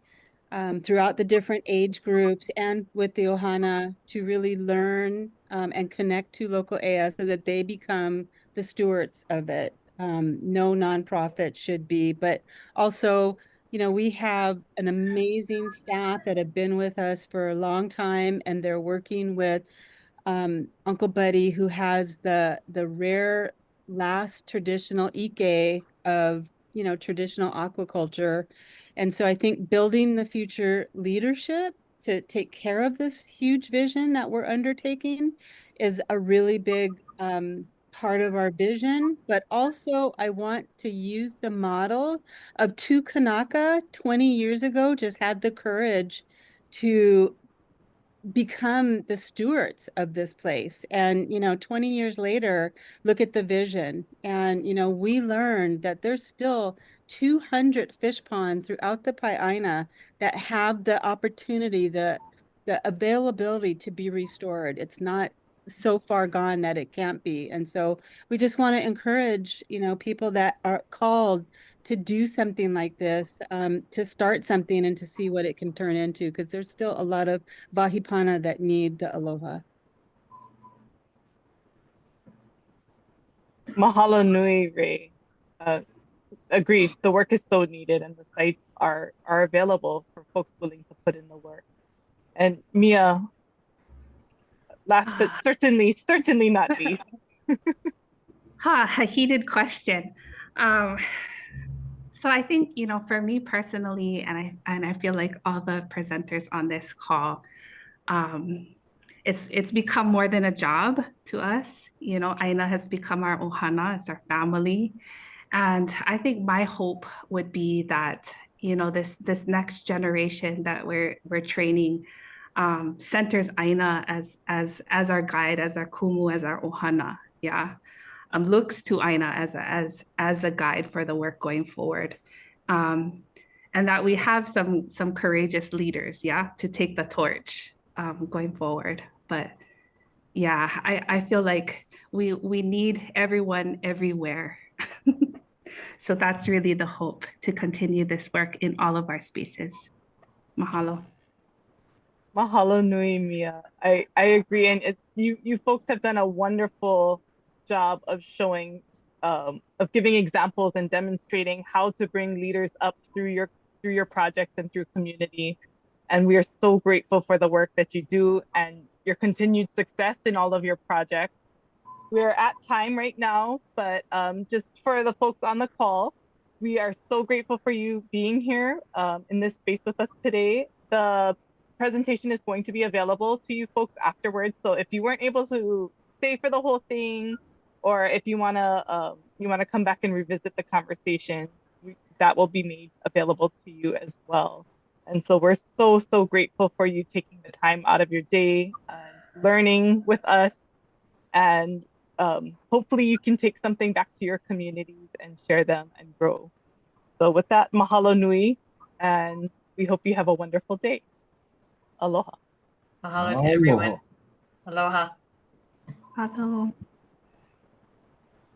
throughout the different age groups and with the Ohana to really learn and connect to local ea so that they become the stewards of it. No nonprofit should be, but also, we have an amazing staff that have been with us for a long time, and they're working with Uncle Buddy, who has the rare last traditional ʻike of traditional aquaculture. And so I think building the future leadership to take care of this huge vision that we're undertaking is a really big part of our vision. But also I want to use the model of two Kanaka 20 years ago just had the courage to become the stewards of this place. And 20 years later, look at the vision. And we learned that there's still 200 fish ponds throughout the Pai'aina that have the opportunity, the availability to be restored. It's not so far gone that it can't be. And so we just want to encourage people that are called to do something like this, to start something and to see what it can turn into, because there's still a lot of Wahi Pana that need the aloha.
Mahalo nui, Ray. Agreed. The work is so needed, and the sites are available for folks willing to put in the work. And Mia, last but certainly not least.
A heated question. So I think, for me personally, and I feel like all the presenters on this call, it's become more than a job to us. Aina has become our ohana, it's our family. And I think my hope would be that, this next generation that we're training centers Aina as our guide, as our kumu, as our ohana. Yeah. Looks to Aina as a guide for the work going forward. And that we have some courageous leaders, to take the torch going forward. But yeah, I feel like we need everyone everywhere. So that's really the hope, to continue this work in all of our spaces. Mahalo.
Mahalo nui, Mia. I agree, and you folks have done a wonderful job of showing, of giving examples and demonstrating how to bring leaders up through your projects and through community. And we are so grateful for the work that you do and your continued success in all of your projects. We're at time right now, but just for the folks on the call, we are so grateful for you being here in this space with us today. The presentation is going to be available to you folks afterwards. So if you weren't able to stay for the whole thing, or if you wanna come back and revisit the conversation, that will be made available to you as well. And so we're so grateful for you taking the time out of your day, learning with us, and hopefully you can take something back to your communities and share them and grow. So with that, mahalo nui, and we hope you have a wonderful day. Aloha.
Mahalo to everyone. Aloha.
Mahalo.